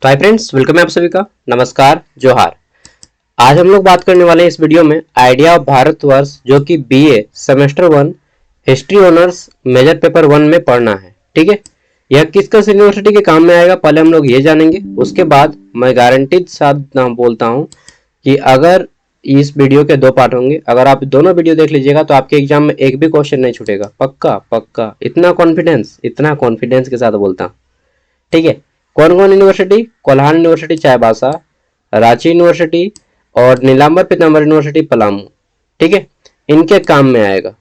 तो hi friends, welcome है आप सभी का। नमस्कार, जोहार। आज हम लोग बात करने वाले हैं इस वीडियो में आइडिया ऑफ भारतवर्ष, जो कि BA semester 1 history honours major paper 1 में पढ़ना है। ठीक है, यह किस किस यूनिवर्सिटी के काम में आएगा पहले हम लोग ये जानेंगे। उसके बाद मैं गारंटीड साथ नाम बोलता हूँ कि अगर इस वीडियो के 2 पार्ट होंगे, अगर आप दोनों वीडियो देख लीजिएगा तो आपके एग्जाम में एक भी क्वेश्चन नहीं छूटेगा। पक्का पक्का, इतना कॉन्फिडेंस के साथ बोलता हूँ। ठीक है, कौन कौन university? Kolhan university Chaibasa, Ranchi university और नीलांबर पीताम्बर यूनिवर्सिटी पलामू। ठीक है, इनके काम में आएगा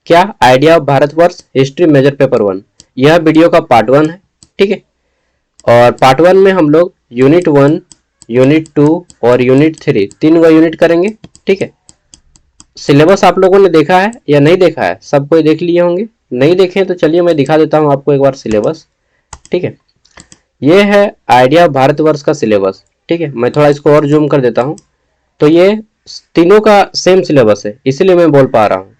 क्या? Idea of Bharatvarsh history major paper 1। यह वीडियो का पार्ट 1 है। ठीक है, और पार्ट 1 में हम लोग यूनिट 1, यूनिट 2 और यूनिट 3 तीन गो यूनिट करेंगे। ठीक है, सिलेबस आप लोगों ने देखा है या नहीं देखा है? सब कोई देख लिए होंगे। नहीं देखे तो चलिए मैं दिखा देता हूँ आपको एक बार सिलेबस। ठीक है, ये है आइडिया ऑफ भारतवर्ष का सिलेबस। ठीक है, मैं थोड़ा इसको और जूम कर देता हूँ। तो ये तीनों का सेम सिलेबस है, इसीलिए मैं बोल पा रहा हूँ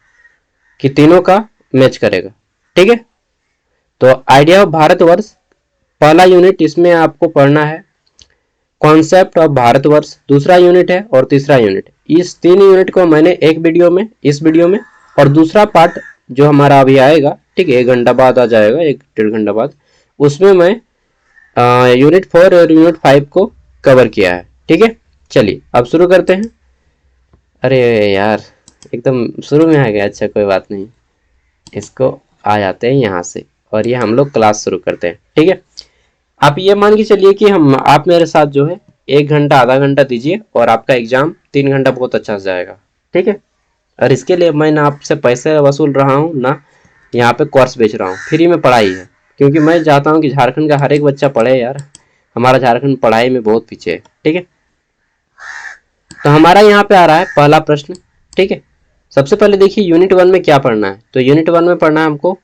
कि तीनों का मैच करेगा। ठीक है, तो आइडिया ऑफ भारतवर्ष पहला यूनिट, इसमें आपको पढ़ना है कॉन्सेप्ट ऑफ भारतवर्ष, दूसरा यूनिट है और तीसरा यूनिट। इस तीन यूनिट को मैंने एक वीडियो में, इस वीडियो में, और दूसरा पार्ट जो हमारा अभी आएगा, ठीक है, 1 घंटा बाद आ जाएगा, 1-1.5 घंटा बाद, उसमें मैं यूनिट 4 और यूनिट 5 को कवर किया है। ठीक है, चलिए अब शुरू करते हैं। अरे यार, एकदम शुरू में आ गया। अच्छा, कोई बात नहीं, इसको आ जाते हैं यहाँ से और ये हम लोग क्लास शुरू करते हैं। ठीक है, आप ये मान के चलिए कि आप मेरे साथ जो है 1 घंटा आधा घंटा दीजिए और आपका एग्जाम 3 घंटा बहुत अच्छा से जाएगा। ठीक है, और इसके लिए मैं ना आपसे पैसे वसूल रहा हूँ, ना यहाँ पे कोर्स बेच रहा हूँ, फ्री में पढ़ाई है। क्योंकि मैं चाहता हूँ कि झारखंड का हर एक बच्चा पढ़े यार। हमारा झारखंड पढ़ाई में बहुत पीछे है। ठीक है, तो हमारा यहाँ पे आ रहा है पहला प्रश्न। ठीक है, सबसे पहले देखिए यूनिट 1 में क्या पढ़ना है। तो यूनिट 1 में पढ़ना है हमको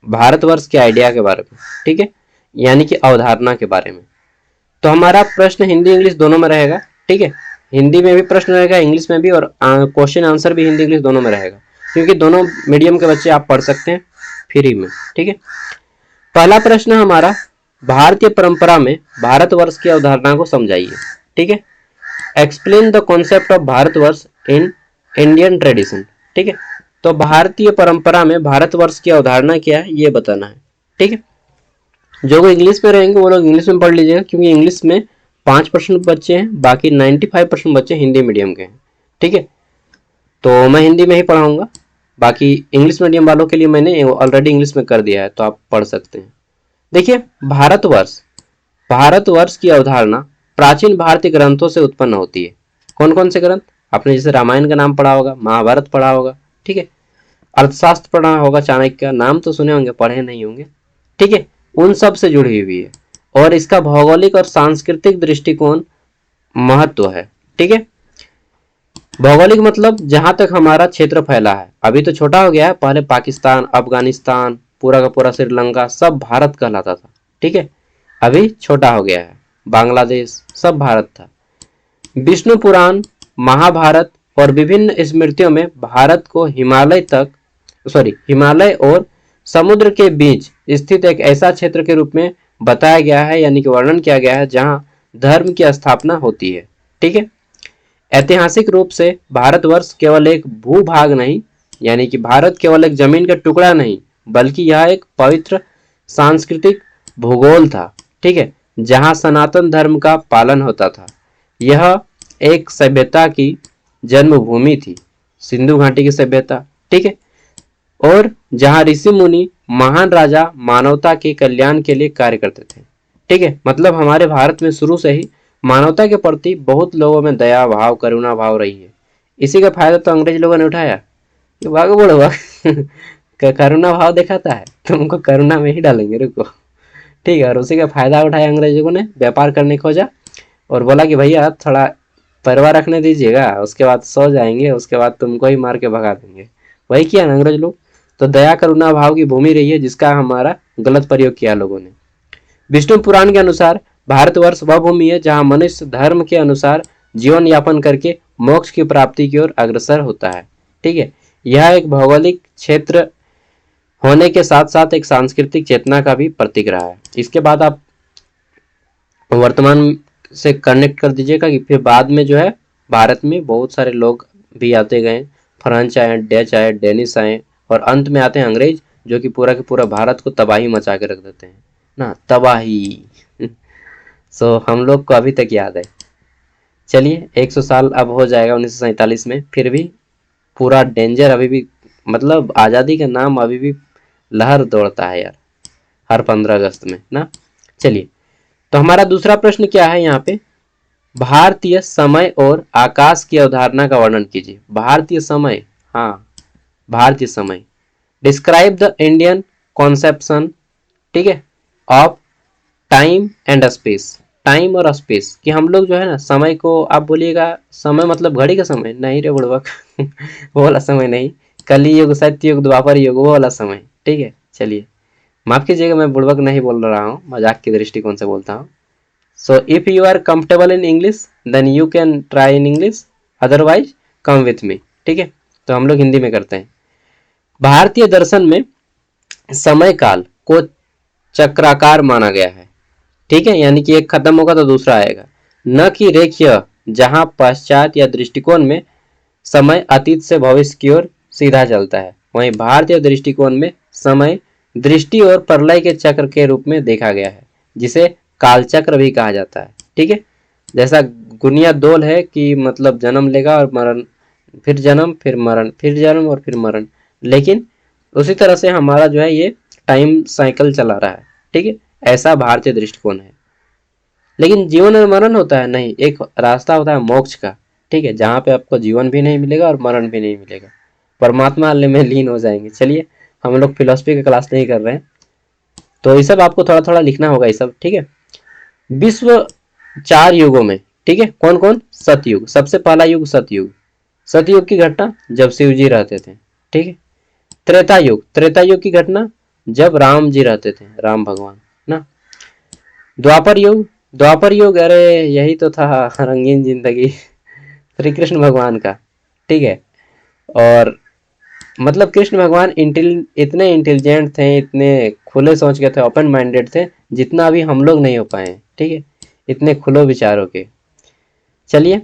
भारतवर्ष के आइडिया के बारे में। ठीक है, यानी कि अवधारणा के बारे में। तो हमारा प्रश्न हिंदी इंग्लिश दोनों में रहेगा। ठीक है, हिंदी में भी प्रश्न रहेगा, इंग्लिश में भी, और क्वेश्चन आंसर भी हिंदी इंग्लिश दोनों में रहेगा, क्योंकि दोनों मीडियम के बच्चे आप पढ़ सकते हैं फ्री में। ठीक है, पहला प्रश्न हमारा, भारतीय परंपरा में भारतवर्ष की अवधारणा को समझाइए। ठीक है, explain the concept of Bharatvarsh in Indian tradition. ठीक है, तो भारतीय परंपरा में भारतवर्ष की अवधारणा क्या है ये बताना है। ठीक है, जो इंग्लिश में रहेंगे वो लोग इंग्लिश में पढ़ लीजिएगा, क्योंकि इंग्लिश में 5% बच्चे हैं, बाकी 95% बच्चे हिंदी मीडियम के हैं। ठीक है, तो मैं हिंदी में ही पढ़ाऊंगा, बाकी इंग्लिश मीडियम वालों के लिए मैंने ऑलरेडी इंग्लिश में कर दिया है, तो आप पढ़ सकते हैं। देखिए, भारतवर्ष, भारतवर्ष की अवधारणा प्राचीन भारतीय ग्रंथों से उत्पन्न होती है। कौन कौन से ग्रंथ? आपने जैसे रामायण का नाम पढ़ा होगा, महाभारत पढ़ा होगा। ठीक है, अर्थशास्त्र पढ़ा होगा, चाणक्य का नाम तो सुने होंगे, पढ़े नहीं होंगे। ठीक है, उन सब से जुड़ी हुई है, और इसका भौगोलिक और सांस्कृतिक दृष्टिकोण महत्व है। ठीक है, भौगोलिक मतलब जहां तक हमारा क्षेत्र फैला है, अभी तो छोटा हो गया है, पहले पाकिस्तान, अफगानिस्तान, पूरा का पूरा श्रीलंका सब भारत कहलाता था। ठीक है, अभी छोटा हो गया है, बांग्लादेश सब भारत था। विष्णु पुराण, महाभारत और विभिन्न स्मृतियों में भारत को हिमालय और समुद्र के बीच स्थित एक ऐसा क्षेत्र के रूप में बताया गया है, यानी कि वर्णन किया गया है, जहां धर्म की स्थापना होती है। ठीक है, ऐतिहासिक रूप से भारतवर्ष केवल एक भूभाग नहीं, यानी कि भारत केवल एक जमीन का टुकड़ा नहीं, बल्कि यह एक पवित्र सांस्कृतिक भूगोल था। ठीक है, जहां सनातन धर्म का पालन होता था। यह एक सभ्यता की जन्मभूमि थी, सिंधु घाटी की सभ्यता। ठीक है, और जहां ऋषि मुनि, महान राजा मानवता के कल्याण के लिए कार्य करते थे। ठीक है, मतलब हमारे भारत में शुरू से ही मानवता के प्रति बहुत लोगों में दया भाव, करुणा भाव रही है। इसी का फायदा तो अंग्रेज लोगों ने उठाया कि भागो बोलो करुणा भाव दिखाता है, तुमको करुणा में ही डालेंगे, रुको। ठीक है, और उसी का फायदा उठाया अंग्रेजों ने, व्यापार करने खोजा और बोला कि भैया थोड़ा परवा रखने दीजिएगा, उसके बाद सो जाएंगे, उसके बाद तुमको ही मार के भगा देंगे। वही किया ना अंग्रेज लोग। तो दया करुणा भाव की भूमि रही है, जिसका हमारा गलत प्रयोग किया लोगों ने। विष्णु पुराण के अनुसार भारतवर्ष वह भूमि है जहां मनुष्य धर्म के अनुसार जीवन यापन करके मोक्ष की प्राप्ति की ओर अग्रसर होता है। ठीक है, यह एक भौगोलिक क्षेत्र होने के साथ साथ एक सांस्कृतिक चेतना का भी प्रतीक रहा है। इसके बाद आप वर्तमान से कनेक्ट कर दीजिएगा कि फिर बाद में जो है भारत में बहुत सारे लोग भी आते गए, फ्रेंच आए, डच आए, डेनिश आए, और अंत में आते हैं अंग्रेज, जो कि पूरा के पूरा भारत को तबाही मचा के रख देते हैं ना, तबाही। सो हम लोग को अभी तक याद है। चलिए 100 साल अब हो जाएगा 1947 में, फिर भी पूरा डेंजर अभी भी, मतलब आज़ादी का नाम अभी भी लहर दौड़ता है यार, हर 15 अगस्त में ना। चलिए, तो हमारा दूसरा प्रश्न क्या है यहाँ पे, भारतीय समय और आकाश की अवधारणा का वर्णन कीजिए। भारतीय समय, हाँ भारतीय समय, डिस्क्राइब द इंडियन कॉन्सेप्शन, ठीक है, of time and space. Time और स्पेस कि हम लोग जो है ना समय को, आप बोलिएगा समय मतलब घड़ी का समय, नहीं रे बुड़बक वो वाला समय नहीं, कली युग, सत्य युग, द्वापर युग, वो वाला समय, ठीक है। चलिए माफ कीजिएगा, मैं बुड़बक नहीं बोल रहा हूँ, मजाक के दृष्टिकोण से बोलता हूँ। So if you are comfortable in English then you can try in English, otherwise come with me, ठीक है। तो हम लोग हिंदी में करते हैं। भारतीय दर्शन में समय काल को चक्राकार माना गया है, ठीक है, यानी कि एक खत्म होगा तो दूसरा आएगा, न कि रेखीय, जहां पश्चात या दृष्टिकोण में समय अतीत से भविष्य की ओर सीधा चलता है। वहीं भारतीय दृष्टिकोण में समय दृष्टि और प्रलय के चक्र के रूप में देखा गया है, जिसे कालचक्र भी कहा जाता है, ठीक है। जैसा गुनिया दोल है कि मतलब जन्म लेगा और मरण, फिर जन्म, फिर मरण, फिर जन्म और फिर मरण, लेकिन उसी तरह से हमारा जो है ये टाइम साइकिल चला रहा है, ठीक है। ऐसा भारतीय दृष्टिकोण है। लेकिन जीवन और मरण होता है नहीं, एक रास्ता होता है मोक्ष का, ठीक है, जहाँ पे आपको जीवन भी नहीं मिलेगा और मरण भी नहीं मिलेगा, परमात्मा में लीन हो जाएंगे। चलिए हम लोग फिलोसफी का क्लास नहीं कर रहे हैं, तो ये सब आपको थोड़ा थोड़ा लिखना होगा ये सब, ठीक है। विश्व 4 युगों में, ठीक है, कौन कौन, सतयुग, सबसे पहला युग सतयुग, सतयुग की घटना जब शिव जी रहते थे, ठीक है। त्रेता युग, त्रेता युग की घटना जब राम जी रहते थे, राम भगवान ना। द्वापर युग, द्वापर युग अरे यही तो था रंगीन जिंदगी श्री कृष्ण भगवान का, ठीक है। और मतलब कृष्ण भगवान इतने इंटेलिजेंट थे, इतने खुले सोच के थे, ओपन माइंडेड थे, जितना अभी हम लोग नहीं हो पाए, ठीक है, इतने खुले विचारों के। चलिए,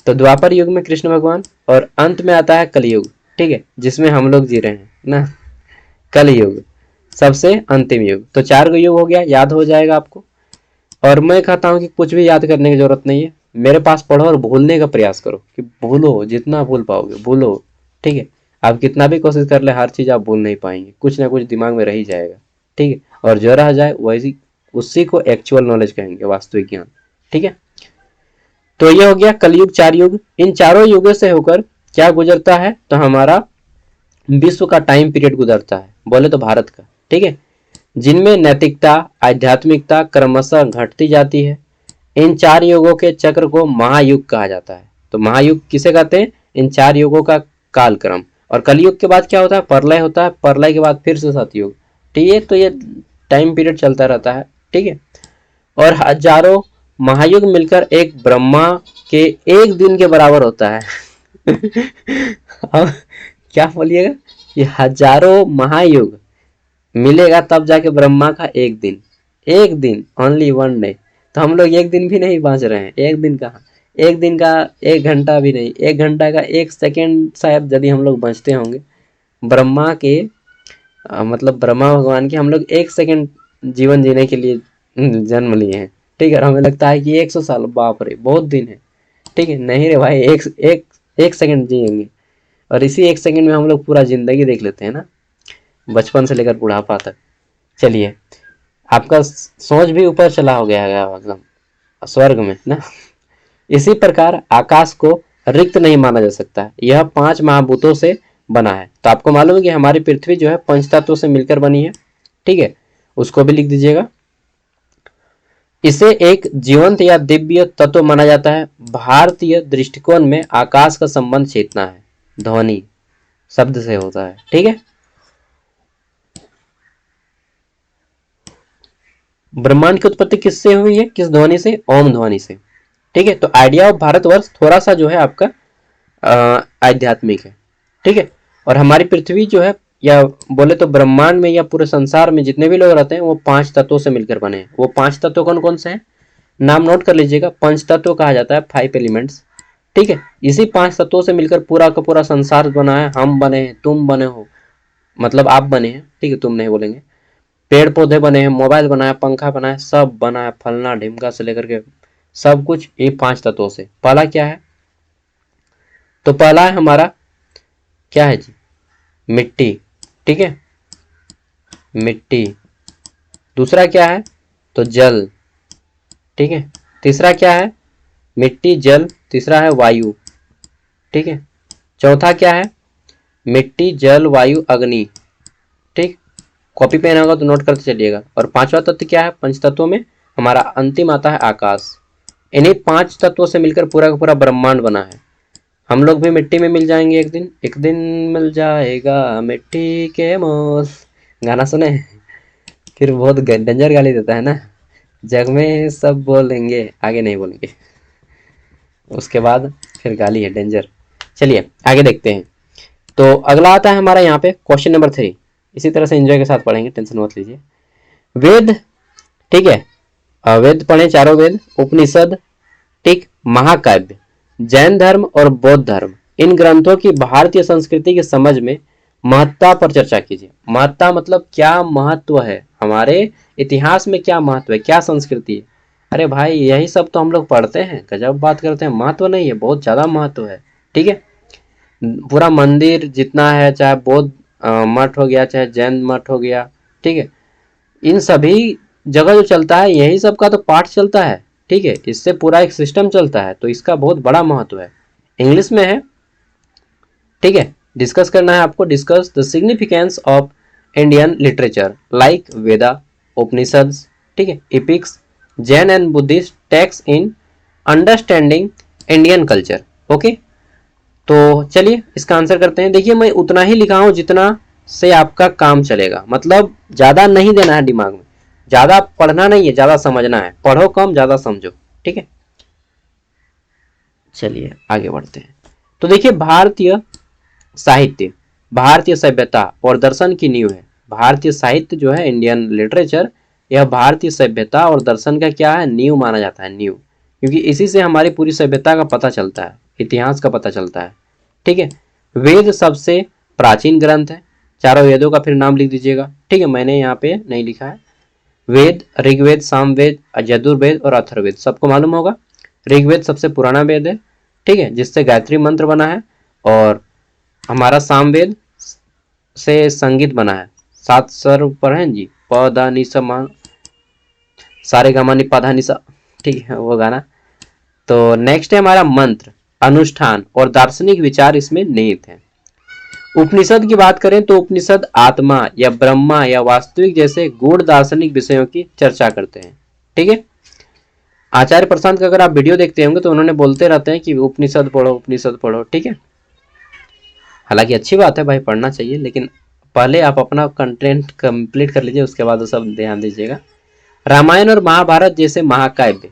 तो द्वापर युग में कृष्ण भगवान, और अंत में आता है कलयुग, ठीक है, जिसमें हम लोग जी रहे हैं ना, कलयुग सबसे अंतिम युग। तो 4 युग हो गया, याद हो जाएगा आपको। और मैं कहता हूँ कि कुछ भी याद करने की जरूरत नहीं है, मेरे पास पढ़ो और भूलने का प्रयास करो, कि भूलो जितना भूल पाओगे भूलो, ठीक है। आप कितना भी कोशिश कर ले, हर चीज आप भूल नहीं पाएंगे, कुछ ना कुछ दिमाग में रह ही जाएगा, ठीक है। और जो रह जाए वैसी, उसी को एक्चुअल नॉलेज कहेंगे, वास्तविक ज्ञान, ठीक है। तो ये हो गया कलयुग, 4 युग। इन चारों युगों से होकर क्या गुजरता है, तो हमारा विश्व का टाइम पीरियड गुजरता है, बोले तो भारत का, ठीक है, जिनमें नैतिकता, आध्यात्मिकता क्रमशः घटती जाती है। इन 4 युगों के चक्र को महायुग कहा जाता है। तो महायुग किसे कहते हैं, इन 4 युगों का कालक्रम। और कलयुग के बाद क्या होता है, प्रलय होता है, प्रलय के बाद फिर से सतयुग, ठीक है। तो ये टाइम पीरियड चलता रहता है, ठीक है। और हजारों महायुग मिलकर एक ब्रह्मा के एक दिन के बराबर होता है अब क्या बोलिएगा, ये हजारों महायुग मिलेगा तब जाके ब्रह्मा का एक दिन, एक दिन, ओनली 1 डे। तो हम लोग एक दिन भी नहीं बांच रहे हैं, एक दिन कहाँ, एक दिन का 1 घंटा भी नहीं, 1 घंटा का 1 सेकेंड शायद यदि हम लोग बचते होंगे ब्रह्मा के, मतलब ब्रह्मा भगवान के, हम लोग 1 सेकेंड जीवन जीने के लिए जन्म लिए हैं, ठीक है। और हमें लगता है कि 100 साल बाप रे बहुत दिन है, ठीक है, नहीं रे भाई, एक सेकेंड जिएंगे, और इसी 1 सेकेंड में हम लोग पूरा जिंदगी देख लेते हैं ना, बचपन से लेकर बुढ़ापा तक। चलिए, आपका सोच भी ऊपर चला हो गया है एकदम स्वर्ग में ना। इसी प्रकार आकाश को रिक्त नहीं माना जा सकता, यह 5 महाभूतों से बना है। तो आपको मालूम है कि हमारी पृथ्वी जो है पंचतत्वों से मिलकर बनी है, ठीक है, उसको भी लिख दीजिएगा। इसे एक जीवंत या दिव्य तत्व माना जाता है। भारतीय दृष्टिकोण में आकाश का संबंध चेतना है, ध्वनि शब्द से होता है, ठीक है। ब्रह्मांड की उत्पत्ति किससे हुई है, किस ध्वनि से, ओम ध्वनि से, ठीक है। तो आइडिया ऑफ भारतवर्ष थोड़ा सा जो है आपका आध्यात्मिक है, ठीक है। और हमारी पृथ्वी जो है, या बोले तो ब्रह्मांड में या पूरे संसार में जितने भी लोग रहते हैं वो 5 तत्वों से मिलकर बने हैं। वो 5 तत्व कौन कौन से हैं, नाम नोट कर लीजिएगा। पंच तत्व कहा जाता है, 5 एलिमेंट्स, ठीक है। इसी 5 तत्वों से मिलकर पूरा का पूरा संसार बना है। हम बने हैं, तुम बने हो, मतलब आप बने हैं, ठीक है, तुम नहीं बोलेंगे। पेड़ पौधे बने हैं, मोबाइल बना है, पंखा बना है, सब बना है, फलना ढिमका से लेकर के सब कुछ ये 5 तत्वों से। पहला क्या है? तो पहला है हमारा क्या है जी? मिट्टी, ठीक है, मिट्टी। दूसरा क्या है? तो जल, ठीक है। तीसरा क्या है? मिट्टी जल। तीसरा है वायु, ठीक है। चौथा क्या है? मिट्टी जल वायु अग्नि, ठीक। कॉपी पेन होगा तो नोट करते चलिएगा। और पांचवा तत्व क्या है? पंच तत्वों में हमारा अंतिम आता है आकाश। इन्हीं 5 तत्वों से मिलकर पूरा का पूरा ब्रह्मांड बना है। हम लोग भी मिट्टी में मिल जाएंगे एक दिन, एक दिन मिल जाएगा मिट्टी के मोल। गाना सुने? फिर बहुत डेंजर गाली देता है ना, जग में सब बोलेंगे, आगे नहीं बोलेंगे, उसके बाद फिर गाली है, डेंजर। चलिए आगे देखते हैं। तो अगला आता है हमारा यहाँ पे क्वेश्चन नंबर 3। इसी तरह से एंजॉय के साथ पढ़ेंगे, टेंशन मत लीजिए। वेद, ठीक है, वेद पढ़े, चारों वेद, उपनिषद, ठीक, महाकाव्य, जैन धर्म और बौद्ध धर्म, इन ग्रंथों की भारतीय संस्कृति की समझ में महत्ता पर चर्चा कीजिए। महत्ता मतलब क्या महत्व है, हमारे इतिहास में क्या महत्व है, क्या संस्कृति है। अरे भाई यही सब तो हम लोग पढ़ते हैं, गजब बात करते हैं। महत्व नहीं है, बहुत ज्यादा महत्व है, ठीक है। पूरा मंदिर जितना है, चाहे बौद्ध मठ हो गया, चाहे जैन मठ हो गया, ठीक है, इन सभी जगह जो चलता है यही सब का तो पाठ चलता है, ठीक है। इससे पूरा एक सिस्टम चलता है, तो इसका बहुत बड़ा महत्व है। इंग्लिश में है, ठीक है। डिस्कस करना है आपको। Discuss the significance of Indian literature like Veda, Upanishad, ठीक है, epics, Jain and Buddhist text in understanding Indian culture. Okay, तो चलिए इसका आंसर करते हैं। देखिए मैं उतना ही लिखा हूं जितना से आपका काम चलेगा, मतलब ज्यादा नहीं देना है दिमाग में, ज्यादा पढ़ना नहीं है, ज्यादा समझना है। पढ़ो कम, ज्यादा समझो, ठीक है। चलिए आगे बढ़ते हैं। तो देखिए भारतीय साहित्य, भारतीय सभ्यता और दर्शन की नींव है। भारतीय साहित्य जो है, इंडियन लिटरेचर, यह भारतीय सभ्यता और दर्शन का क्या है? नींव माना जाता है, नींव। क्योंकि इसी से हमारी पूरी सभ्यता का पता चलता है, इतिहास का पता चलता है, ठीक है। वेद सबसे प्राचीन ग्रंथ है। चारों वेदों का फिर नाम लिख दीजिएगा, ठीक है, मैंने यहाँ पे नहीं लिखा है। वेद ऋग्वेद, सामवेद, यजुर्वेद और अथर्ववेद, सबको मालूम होगा। ऋग्वेद सबसे पुराना वेद है, ठीक है, जिससे गायत्री मंत्र बना है। और हमारा सामवेद से संगीत बना है। 7 स्वर पर है जी, प द नि सा मा, सारे गा मा नि पा धा नि सा, ठीक है, वो गाना। तो नेक्स्ट है हमारा मंत्र, अनुष्ठान और दार्शनिक विचार इसमें निहित है। उपनिषद की बात करें तो उपनिषद आत्मा या ब्रह्मा या वास्तविक जैसे गूढ़ दार्शनिक विषयों की चर्चा करते हैं, ठीक है। आचार्य प्रशांत का अगर आप वीडियो देखते होंगे तो उन्होंने बोलते रहते हैं कि उपनिषद पढ़ो, उपनिषद पढ़ो, ठीक है। हालांकि अच्छी बात है भाई, पढ़ना चाहिए, लेकिन पहले आप अपना कंटेंट कंप्लीट कर लीजिए, उसके बाद वो सब ध्यान दीजिएगा। रामायण और महाभारत जैसे महाकाव्य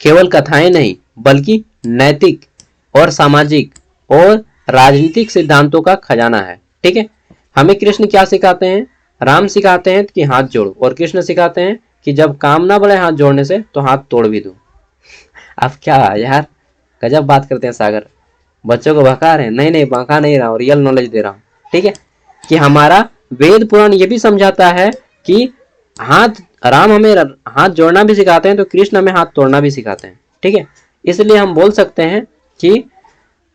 केवल कथाएं नहीं बल्कि नैतिक और सामाजिक और राजनीतिक सिद्धांतों का खजाना है, ठीक है। हमें कृष्ण क्या सिखाते हैं? राम सिखाते हैं कि हाथ जोड़ो, और कृष्ण सिखाते हैं कि जब काम ना बढ़े हाथ जोड़ने से तो हाथ तोड़ भी दो। अब क्या यार, गजब बात करते हैं सागर। बच्चों को भगा रहे हैं? नहीं नहीं, भगा नहीं रहा हूँ, रियल नॉलेज दे रहा हूँ, ठीक है। कि हमारा वेद पुराण ये भी समझाता है कि हाथ, राम हमें हाथ जोड़ना भी सिखाते हैं तो कृष्ण हमें हाथ तोड़ना भी सिखाते हैं, ठीक है। इसलिए हम बोल सकते हैं कि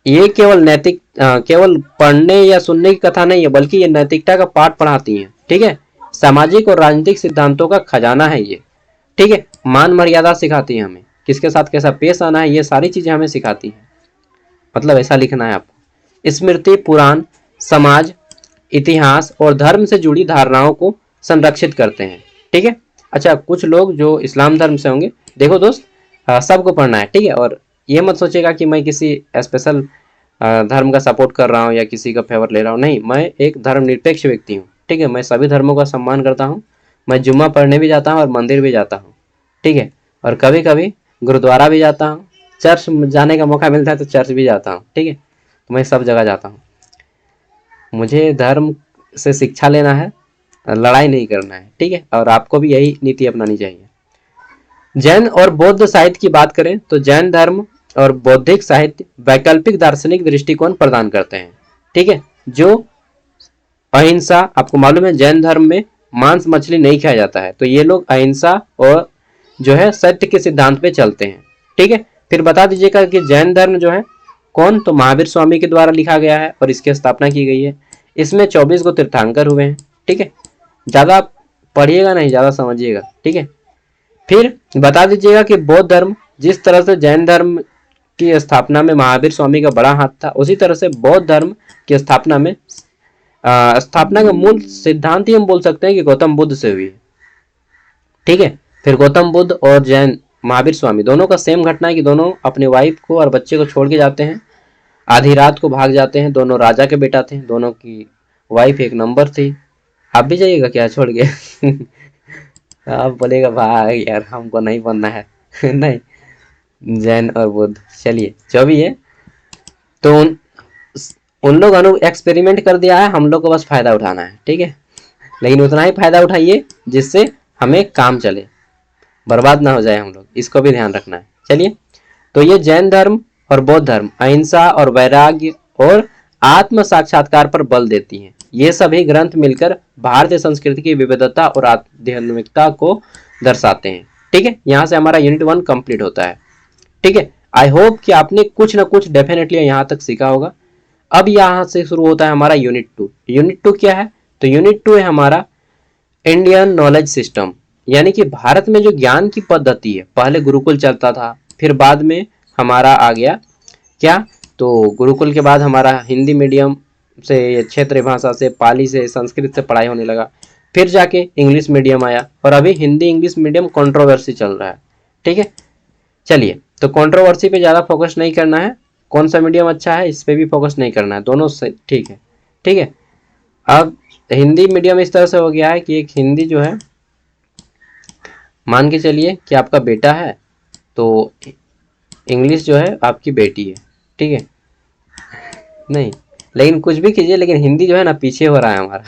ये केवल नैतिक, केवल पढ़ने या सुनने की कथा नहीं है, बल्कि ये नैतिकता का पाठ पढ़ाती है, ठीक है। सामाजिक और राजनीतिक सिद्धांतों का खजाना है ये, ठीक है। मान मर्यादा सिखाती है हमें, किसके साथ कैसा पेश आना है, ये सारी चीजें हमें सिखाती है। मतलब ऐसा लिखना है आपको। स्मृति, पुराण, समाज, इतिहास और धर्म से जुड़ी धारणाओं को संरक्षित करते हैं, ठीक है। अच्छा, कुछ लोग जो इस्लाम धर्म से होंगे, देखो दोस्त, सबको पढ़ना है, ठीक है। और ये मत सोचेगा कि मैं किसी स्पेशल धर्म का सपोर्ट कर रहा हूँ या किसी का फेवर ले रहा हूँ, नहीं, मैं एक धर्मनिरपेक्ष व्यक्ति हूँ, ठीक है। मैं सभी धर्मों का सम्मान करता हूँ। मैं जुम्मा पढ़ने भी जाता हूँ और मंदिर भी जाता हूँ, ठीक है। और कभी कभी गुरुद्वारा भी जाता हूँ, चर्च जाने का मौका मिलता है तो चर्च भी जाता हूँ, ठीक है। तो मैं सब जगह जाता हूँ। मुझे धर्म से शिक्षा लेना है, लड़ाई नहीं करना है, ठीक है। और आपको भी यही नीति अपनानी चाहिए। जैन और बौद्ध साहित्य की बात करें तो जैन धर्म और बौद्धिक साहित्य वैकल्पिक दार्शनिक दृष्टिकोण प्रदान करते हैं। ठीक है, जो अहिंसा, आपको मालूम है जैन धर्म में मांस मछली नहीं खाया जाता है, तो ये लोग अहिंसा और जो है सत्य के सिद्धांत पे चलते हैं। ठीक है, फिर बता दीजिएगा कि जैन धर्म जो है कौन, तो महावीर स्वामी के द्वारा लिखा गया है और इसकी स्थापना की गई है। इसमें 24 गो तीर्थंकर हुए हैं। ठीक है, ज्यादा पढ़िएगा नहीं, ज्यादा समझिएगा। ठीक है, फिर बता दीजिएगा कि बौद्ध धर्म, जिस तरह से जैन धर्म की स्थापना में महावीर स्वामी का बड़ा हाथ था, उसी तरह से बौद्ध धर्म की स्थापना में स्थापना का मूल सिद्धांत ही हम बोल सकते हैं कि गौतम बुद्ध से हुई है। ठीक है, फिर गौतम बुद्ध और जैन महावीर स्वामी दोनों का सेम घटना है कि दोनों अपने वाइफ को और बच्चे को छोड़ के जाते हैं, आधी रात को भाग जाते हैं। दोनों राजा के बेटा थे, दोनों की वाइफ एक नंबर थी। आप भी जाइएगा क्या छोड़ के? आप बोलेगा भाई यार हमको नहीं बनना है। नहीं, जैन और बुद्ध, चलिए जो भी है, तो उन लोग एक्सपेरिमेंट कर दिया है, हम लोग को बस फायदा उठाना है। ठीक है, लेकिन उतना ही फायदा उठाइए जिससे हमें काम चले, बर्बाद ना हो जाए हम लोग, इसको भी ध्यान रखना है। चलिए, तो ये जैन धर्म और बौद्ध धर्म अहिंसा और वैराग्य और आत्म साक्षात्कार पर बल देती हैं। ये सभी ग्रंथ मिलकर भारतीय संस्कृति की विविधता और आध्यात्मिकता को दर्शाते हैं। ठीक है, यहाँ से हमारा यूनिट 1 कंप्लीट होता है। ठीक है, आई होप कि आपने कुछ ना कुछ डेफिनेटली यहाँ तक सीखा होगा। अब यहाँ से शुरू होता है हमारा यूनिट 2। यूनिट 2 क्या है? तो यूनिट 2 है हमारा इंडियन नॉलेज सिस्टम, यानी कि भारत में जो ज्ञान की पद्धति है, पहले गुरुकुल चलता था, फिर बाद में हमारा आ गया क्या, तो गुरुकुल के बाद हमारा हिंदी मीडियम से, क्षेत्रीय भाषा से, पाली से, संस्कृत से पढ़ाई होने लगा, फिर जाके इंग्लिश मीडियम आया और अभी हिंदी इंग्लिश मीडियम कंट्रोवर्सी चल रहा है। ठीक है, चलिए, तो कंट्रोवर्सी पे ज़्यादा फोकस नहीं करना है, कौन सा मीडियम अच्छा है इस पे भी फोकस नहीं करना है, दोनों से ठीक है। ठीक है, अब हिंदी मीडियम इस तरह से हो गया है कि एक हिंदी जो है, मान के चलिए कि आपका बेटा है तो इंग्लिश जो है आपकी बेटी है। ठीक है, नहीं लेकिन कुछ भी कीजिए, लेकिन हिंदी जो है ना पीछे हो रहा है हमारा,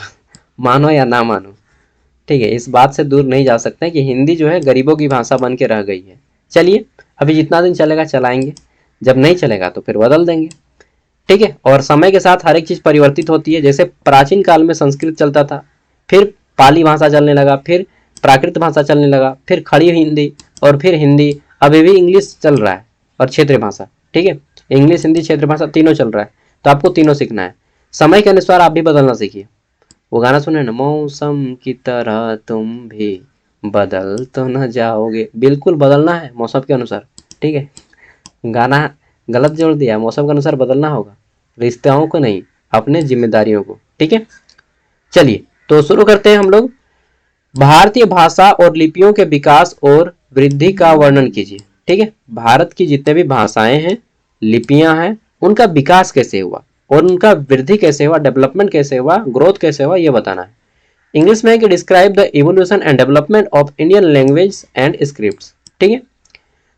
मानो या ना मानो। ठीक है, इस बात से दूर नहीं जा सकते कि हिंदी जो है गरीबों की भाषा बन के रह गई है। चलिए, अभी जितना दिन चलेगा चलाएंगे, जब नहीं चलेगा तो फिर बदल देंगे। ठीक है, और समय के साथ हर एक चीज़ परिवर्तित होती है। जैसे प्राचीन काल में संस्कृत चलता था, फिर पाली भाषा चलने लगा, फिर प्राकृत भाषा चलने लगा, फिर खड़ी हिंदी और फिर हिंदी, अभी भी इंग्लिश चल रहा है और क्षेत्रीय भाषा। ठीक है, इंग्लिश हिंदी क्षेत्रीय भाषा तीनों चल रहा है, तो आपको तीनों सीखना है। समय के अनुसार आप भी बदलना सीखिए। वो गाना सुने ना, मौसम की तरह तुम भी बदल तो न जाओगे, बिल्कुल बदलना है मौसम के अनुसार। ठीक है, गाना गलत जोड़ दिया, मौसम के अनुसार बदलना होगा, रिश्तों को नहीं, अपने जिम्मेदारियों को। ठीक है, चलिए तो शुरू करते हैं हम लोग। भारतीय भाषा और लिपियों के विकास और वृद्धि का वर्णन कीजिए। ठीक है, भारत की जितने भी भाषाएं हैं, लिपियां हैं, उनका विकास कैसे हुआ और उनका वृद्धि कैसे हुआ, डेवलपमेंट कैसे हुआ, ग्रोथ कैसे हुआ, ये बताना है। इंग्लिश में है कि describe the evolution and development of Indian language and scripts. ठीक है,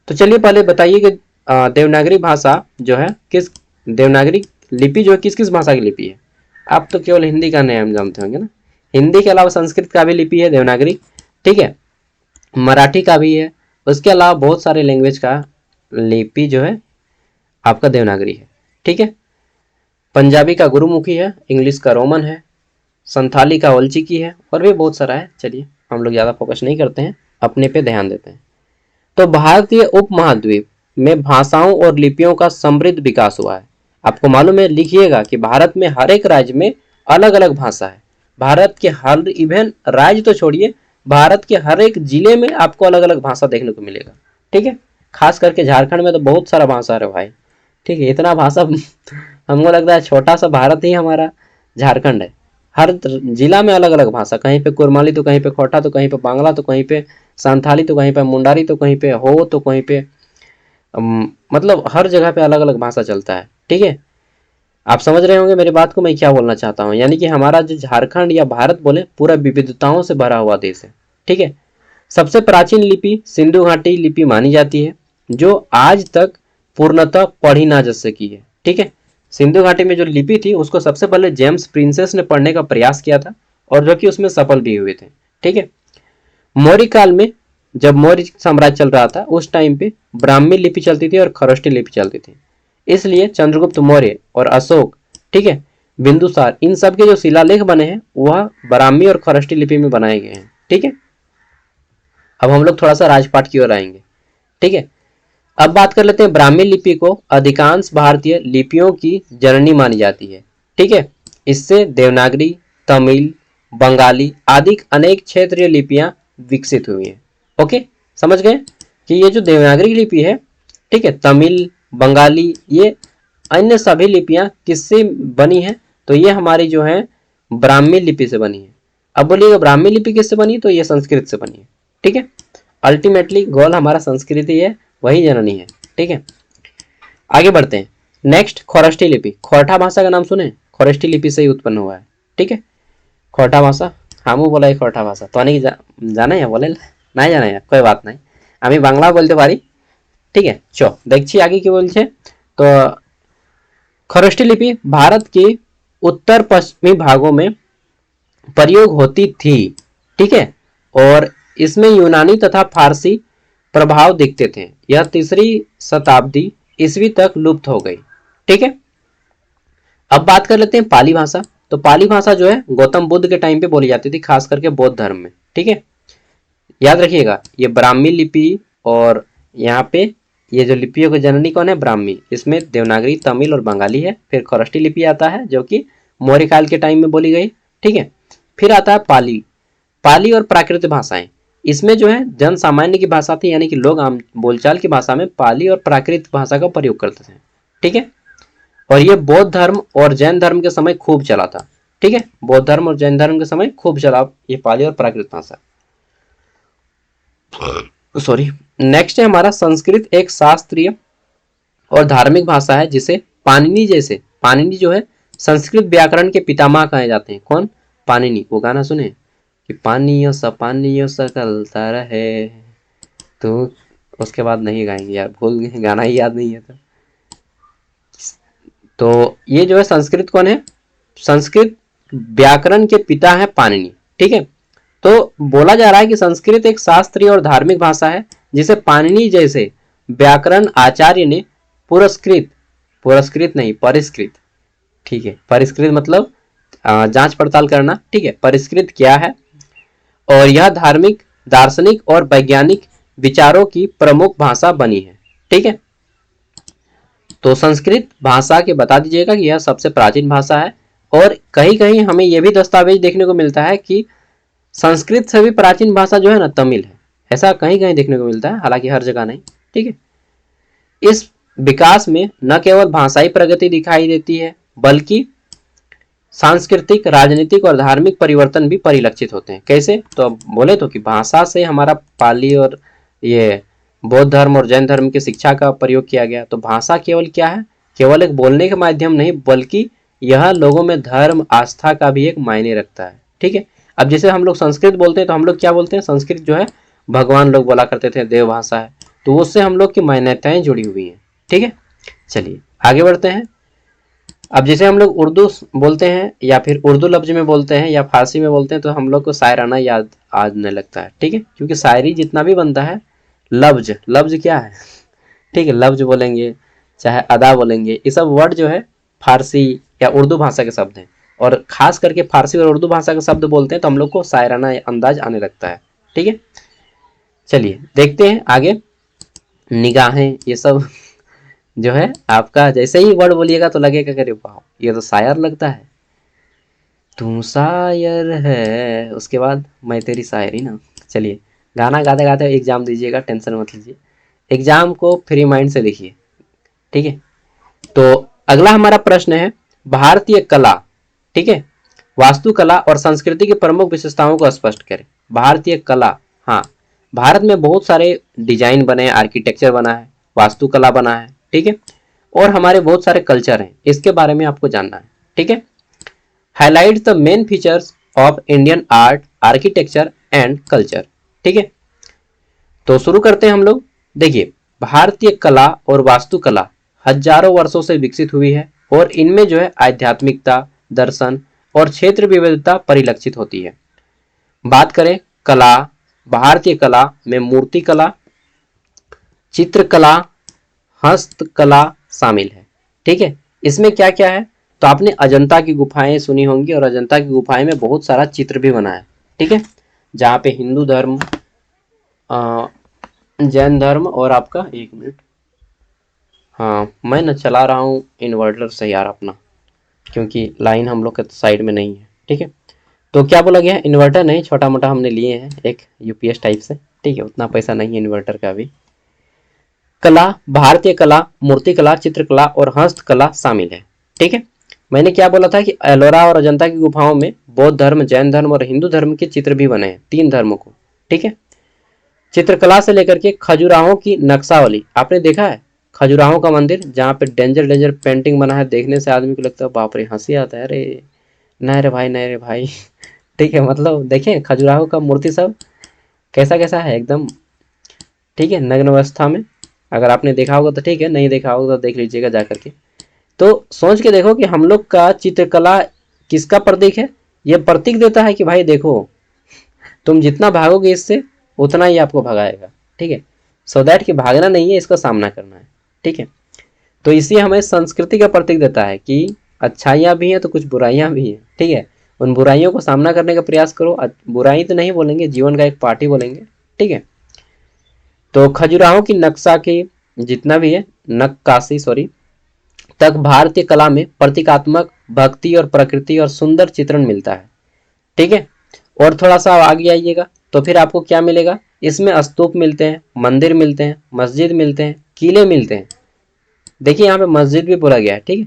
तो चलिए पहले बताइए कि देवनागरी भाषा जो है, किस देवनागरी लिपि जो है किस किस भाषा की लिपि है? आप तो केवल हिंदी का नाम जानते होंगे ना, हिंदी के अलावा संस्कृत का भी लिपि है देवनागरी। ठीक है, मराठी का भी है, उसके अलावा बहुत सारे लैंग्वेज का लिपि जो है आपका देवनागरी है। ठीक है, पंजाबी का गुरुमुखी है, इंग्लिश का रोमन है, संथाली का वल्चिकी है और भी बहुत सारा है। चलिए हम लोग ज़्यादा फोकस नहीं करते हैं, अपने पे ध्यान देते हैं। तो भारतीय उपमहाद्वीप में भाषाओं और लिपियों का समृद्ध विकास हुआ है। आपको मालूम है, लिखिएगा कि भारत में हर एक राज्य में अलग अलग भाषा है। भारत के हर, इवन राज्य तो छोड़िए, भारत के हर एक जिले में आपको अलग अलग भाषा देखने को मिलेगा। ठीक है, खास करके झारखंड में तो बहुत सारा भाषा है भाई। ठीक है, इतना भाषा हमको लगता है छोटा सा भारत ही हमारा झारखंड है। हर जिला में अलग अलग भाषा, कहीं पे कुरमाली तो कहीं पे खोटा तो कहीं पे बांग्ला तो कहीं पे संथाली तो कहीं पे मुंडारी तो कहीं पे हो तो कहीं पे मतलब हर जगह पे अलग अलग भाषा चलता है। ठीक है, आप समझ रहे होंगे मेरी बात को मैं क्या बोलना चाहता हूँ, यानी कि हमारा जो झारखंड या भारत बोले पूरा विविधताओं से भरा हुआ देश है। ठीक है, सबसे प्राचीन लिपि सिंधु घाटी लिपि मानी जाती है, जो आज तक पूर्णतः पढ़ी ना जा सकी है। ठीक है, सिंधु घाटी में जो लिपि थी उसको सबसे पहले जेम्स प्रिंसेस ने पढ़ने का प्रयास किया था और जो कि उसमें सफल भी हुए थे। ठीक है, मौर्य काल में जब मौर्य साम्राज्य चल रहा था उस टाइम पे ब्राह्मी लिपि चलती थी और खरोष्टी लिपि चलती थी। इसलिए चंद्रगुप्त मौर्य और अशोक, ठीक है, बिंदुसार, इन सब के जो शिलालेख बने हैं वह ब्राह्मी और खरोष्टी लिपि में बनाए गए हैं। ठीक है, अब हम लोग थोड़ा सा राजपाट की ओर आएंगे। ठीक है, अब बात कर लेते हैं ब्राह्मी लिपि को अधिकांश भारतीय लिपियों की जननी मानी जाती है। ठीक है, इससे देवनागरी, तमिल, बंगाली आदि अनेक क्षेत्रीय लिपियां विकसित हुई हैं। ओके, समझ गए कि ये जो देवनागरी लिपि है, ठीक है, तमिल, बंगाली, ये अन्य सभी लिपियां किससे बनी है? तो ये हमारी जो है ब्राह्मी लिपि से बनी है। अब बोलिएगा ब्राह्मी लिपि किससे बनी? तो ये संस्कृत से बनी है। ठीक है, अल्टीमेटली गोल हमारा संस्कृति है, वही जननी है। ठीक है, आगे बढ़ते हैं। नेक्स्ट, खरोष्टी लिपि। खोरठा भाषा का नाम सुने? खरोष्टी लिपि से ही उत्पन्न हुआ है। ठीक है, खोरठा भाषा, हमू बोला है खोरठा भाषा तो अनेक जाना है, बोले नहीं जाना है, कोई बात नहीं, আমি বাংলা বলতে পারি। ठीक है, चो देखिए आगे কি বলছে। तो खरोष्टी लिपि भारत के उत्तर पश्चिमी भागों में प्रयोग होती थी। ठीक है, और इसमें यूनानी तथा फारसी प्रभाव दिखते थे। यह 3री शताब्दी ईस्वी तक लुप्त हो गई। ठीक है, अब बात कर लेते हैं पाली भाषा। तो पाली भाषा जो है गौतम बुद्ध के टाइम पे बोली जाती थी, खास करके बौद्ध धर्म में। ठीक है, याद रखिएगा ये ब्राह्मी लिपि, और यहाँ पे ये जो लिपियों की जननी कौन है? ब्राह्मी। इसमें देवनागरी, तमिल और बंगाली है। फिर खरोष्टी लिपि आता है जो कि मौर्य काल के टाइम में बोली गई। ठीक है, फिर आता है पाली। पाली और प्राकृत भाषाएं, इसमें जो है जन सामान्य की भाषा थी, यानी कि लोग आम बोलचाल की भाषा में पाली और प्राकृत भाषा का प्रयोग करते थे। ठीक है, और ये बौद्ध धर्म और जैन धर्म के समय खूब चला था। ठीक है, बौद्ध धर्म और जैन धर्म के समय खूब चला ये पाली और प्राकृत भाषा। सॉरी, नेक्स्ट है हमारा संस्कृत। एक शास्त्रीय और धार्मिक भाषा है जिसे पाणिनि जैसे, पाणिनि जो है संस्कृत व्याकरण के पितामह कहे जाते हैं। कौन? पाणिनि। वो गाना सुने कि पानीय सकल तरह है, तो उसके बाद नहीं गाएंगे यार, भूल गए, गाना ही याद नहीं है। तो ये जो है संस्कृत कौन है? संस्कृत व्याकरण के पिता है पाणिनि। ठीक है, तो बोला जा रहा है कि संस्कृत एक शास्त्रीय और धार्मिक भाषा है जिसे पाणिनि जैसे व्याकरण आचार्य ने पुरस्कृत, पुरस्कृत नहीं परिष्कृत, ठीक है, परिष्कृत मतलब जांच पड़ताल करना। ठीक है, परिष्कृत किया है, और यह धार्मिक, दार्शनिक और वैज्ञानिक विचारों की प्रमुख भाषा बनी है। ठीक है, तो संस्कृत भाषा के बता दीजिएगा कि यह सबसे प्राचीन भाषा है, और कहीं कहीं हमें यह भी दस्तावेज देखने को मिलता है कि संस्कृत से भी प्राचीन भाषा जो है ना तमिल है। ऐसा कहीं कहीं देखने को मिलता है, हालांकि हर जगह नहीं। ठीक है, इस विकास में न केवल भाषाई प्रगति दिखाई देती है बल्कि सांस्कृतिक, राजनीतिक और धार्मिक परिवर्तन भी परिलक्षित होते हैं। कैसे? तो बोले तो कि भाषा से हमारा पाली और ये बौद्ध धर्म और जैन धर्म की शिक्षा का प्रयोग किया गया। तो भाषा केवल क्या है? केवल एक बोलने का माध्यम नहीं, बल्कि यह लोगों में धर्म, आस्था का भी एक मायने रखता है। ठीक है, अब जैसे हम लोग संस्कृत बोलते हैं तो हम लोग क्या बोलते हैं? संस्कृत जो है भगवान लोग बोला करते थे, देव भाषा है, तो उससे हम लोग की मान्यताएं जुड़ी हुई हैं। ठीक है, चलिए आगे बढ़ते हैं। अब जैसे हम लोग उर्दू बोलते हैं या फिर उर्दू लफ्ज में बोलते हैं या फारसी में बोलते हैं तो हम लोग को शायराना याद आने लगता है। ठीक है, क्योंकि शायरी जितना भी बनता है, लफ्ज, लफ्ज क्या है? ठीक है, लफ्ज बोलेंगे चाहे अदा बोलेंगे, ये सब वर्ड जो है फारसी या उर्दू भाषा के शब्द हैं, और खास करके फारसी और उर्दू भाषा के शब्द बोलते हैं तो हम लोग को शायराना अंदाज आने लगता है। ठीक है, चलिए देखते हैं आगे। निगाहें, ये सब जो है आपका जैसे ही वर्ड बोलिएगा तो लगेगा कि वाह ये तो शायर लगता है, तू शायर है, उसके बाद मैं तेरी शायरी ना। चलिए, गाना गाते गाते एग्जाम दीजिएगा, टेंशन मत लीजिए, एग्जाम को फ्री माइंड से देखिए। ठीक है, तो अगला हमारा प्रश्न है भारतीय कला, ठीक है, वास्तुकला और संस्कृति की प्रमुख विशेषताओं को स्पष्ट करें। भारतीय कला, हाँ, भारत में बहुत सारे डिजाइन बने हैं, आर्किटेक्चर बना है, वास्तुकला बना है। ठीक है, और हमारे बहुत सारे कल्चर हैं, इसके बारे में आपको जानना है। ठीक है, highlight the main features of Indian art, architecture and culture. ठीक है, तो शुरू करते हैं हम लोग। देखिए, भारतीय कला और वास्तुकला हजारों वर्षों से विकसित हुई है, और इनमें जो है आध्यात्मिकता, दर्शन और क्षेत्र विविधता परिलक्षित होती है। बात करें कला, भारतीय कला में मूर्ति कला, चित्रकला, हस्तकला शामिल है। ठीक है, इसमें क्या क्या है, तो आपने अजंता की गुफाएं सुनी होंगी और अजंता की गुफाएं में बहुत सारा चित्र भी बना है। ठीक है, जहाँ पे हिंदू धर्म, जैन धर्म और आपका, एक मिनट, हाँ मैं न चला रहा हूँ इन्वर्टर से यार अपना, क्योंकि लाइन हम लोग के साइड में नहीं है। ठीक है, तो क्या बोला गया है, इन्वर्टर नहीं, छोटा मोटा हमने लिए हैं एक यूपीएस टाइप से। ठीक है, उतना पैसा नहीं है इन्वर्टर का अभी। कला, भारतीय कला, मूर्तिकला, चित्रकला और हस्तकला शामिल है। ठीक है, मैंने क्या बोला था कि एलोरा और अजंता की गुफाओं में बौद्ध धर्म, जैन धर्म और हिंदू धर्म के चित्र भी बने हैं, 3 धर्मों को। ठीक है, चित्रकला से लेकर के खजुराहों की नक्शावली, आपने देखा है खजुराहों का मंदिर जहाँ पे डेंजर डेंजर पेंटिंग बना है, देखने से आदमी को लगता है बाप रे, हंसी आता है, अरे नहीं रे भाई, नहीं रे भाई। ठीक है, मतलब देखें खजुराहो का मूर्ति सब कैसा कैसा है एकदम। ठीक है, नग्न अवस्था में, अगर आपने देखा होगा तो ठीक है, नहीं देखा होगा तो देख लीजिएगा जा करके। तो सोच के देखो कि हम लोग का चित्रकला किसका प्रतीक है, ये प्रतीक देता है कि भाई देखो, तुम जितना भागोगे इससे उतना ही आपको भगाएगा। ठीक है, सो दैट कि भागना नहीं है, इसका सामना करना है। ठीक है, तो इसी हमें संस्कृति का प्रतीक देता है कि अच्छाइयाँ भी हैं तो कुछ बुराइयाँ भी हैं। ठीक है, उन बुराइयों को सामना करने का प्रयास करो। बुराई तो नहीं बोलेंगे, जीवन का एक पार्ट ही बोलेंगे। ठीक है, तो खजुराहो की नक्शा की जितना भी है, नक्काशी सॉरी, तक भारतीय कला में प्रतीकात्मक भक्ति और प्रकृति और सुंदर चित्रण मिलता है। ठीक है, और थोड़ा सा आगे आइएगा तो फिर आपको क्या मिलेगा, इसमें स्तूप मिलते हैं, मंदिर मिलते हैं, मस्जिद मिलते हैं, किले मिलते हैं। देखिए यहाँ पे मस्जिद भी बोला गया है। ठीक है,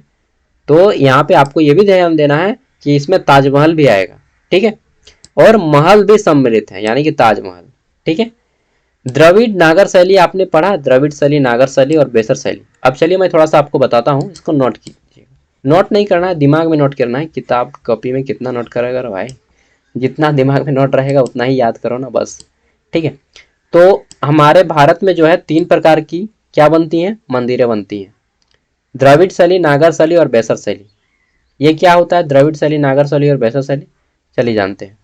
तो यहाँ पे आपको ये भी ध्यान देना है कि इसमें ताजमहल भी आएगा। ठीक है, और महल भी सम्मिलित है, यानी कि ताजमहल। ठीक है, द्रविड़ नागर शैली आपने पढ़ा, द्रविड़ शैली, नागर शैली और बेसर शैली। अब चलिए मैं थोड़ा सा आपको बताता हूँ, इसको नोट कीजिएगा। नोट नहीं करना है, दिमाग में नोट करना है। किताब कॉपी में कितना नोट करेगा भाई, जितना दिमाग में नोट रहेगा उतना ही याद करो ना बस। ठीक है, तो हमारे भारत में जो है 3 प्रकार की क्या बनती हैं, मंदिरें बनती हैं, द्रविड़ शैली, नागर शैली और बेसर शैली। ये क्या होता है द्रविड़ शैली, नागर शैली और बेसर शैली, चलिए जानते हैं।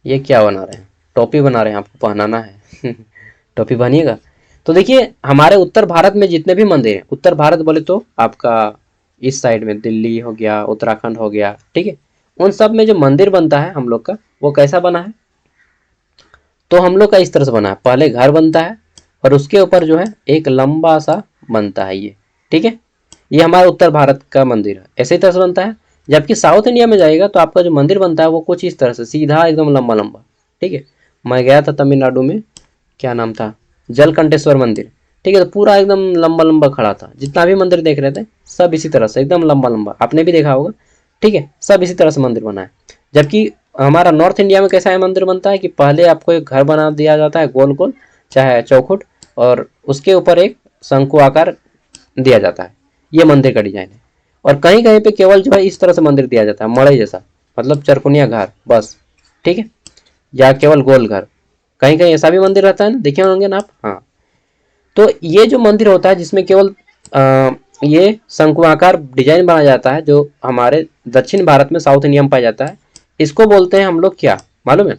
ये क्या बना रहे हैं, टोपी बना रहे हैं, आपको पहनाना है। टोपी बनिएगा। तो देखिए हमारे उत्तर भारत में जितने भी मंदिर हैं, उत्तर भारत बोले तो आपका इस साइड में दिल्ली हो गया, उत्तराखंड हो गया। ठीक है, उन सब में जो मंदिर बनता है हम लोग का, वो कैसा बना है, तो हम लोग का इस तरह से बना है, पहले घर बनता है और उसके ऊपर जो है एक लंबा सा बनता है ये। ठीक है, ये हमारा उत्तर भारत का मंदिर है, ऐसे ही तरह से बनता है। जबकि साउथ इंडिया में जाएगा तो आपका जो मंदिर बनता है वो कुछ इस तरह से सीधा एकदम लंबा लंबा। ठीक है, मैं गया था तमिलनाडु में, क्या नाम था, जलकंठेश्वर मंदिर। ठीक है, तो पूरा एकदम लंबा लंबा खड़ा था, जितना भी मंदिर देख रहे थे सब इसी तरह से एकदम लंबा लंबा, आपने भी देखा होगा। ठीक है, सब इसी तरह से मंदिर बना है। जबकि हमारा नॉर्थ इंडिया में कैसा है मंदिर बनता है कि पहले आपको एक घर बना दिया जाता है गोल गोल, चाहे चौखुट, और उसके ऊपर एक शंकु आकार दिया जाता है, ये मंदिर का डिजाइन है। और कहीं कहीं पे केवल जो है इस तरह से मंदिर दिया जाता है, मड़ई जैसा, मतलब चरकुनिया घर बस। ठीक है, या केवल गोल घर, कहीं कहीं ऐसा भी मंदिर रहता है ना, देखे होंगे ना आप। हाँ, तो ये जो मंदिर होता है जिसमें केवल ये शंकुआकार डिजाइन बनाया जाता है, जो हमारे दक्षिण भारत में, साउथ इंडिया में पाया जाता है, इसको बोलते हैं हम लोग क्या मालूम है,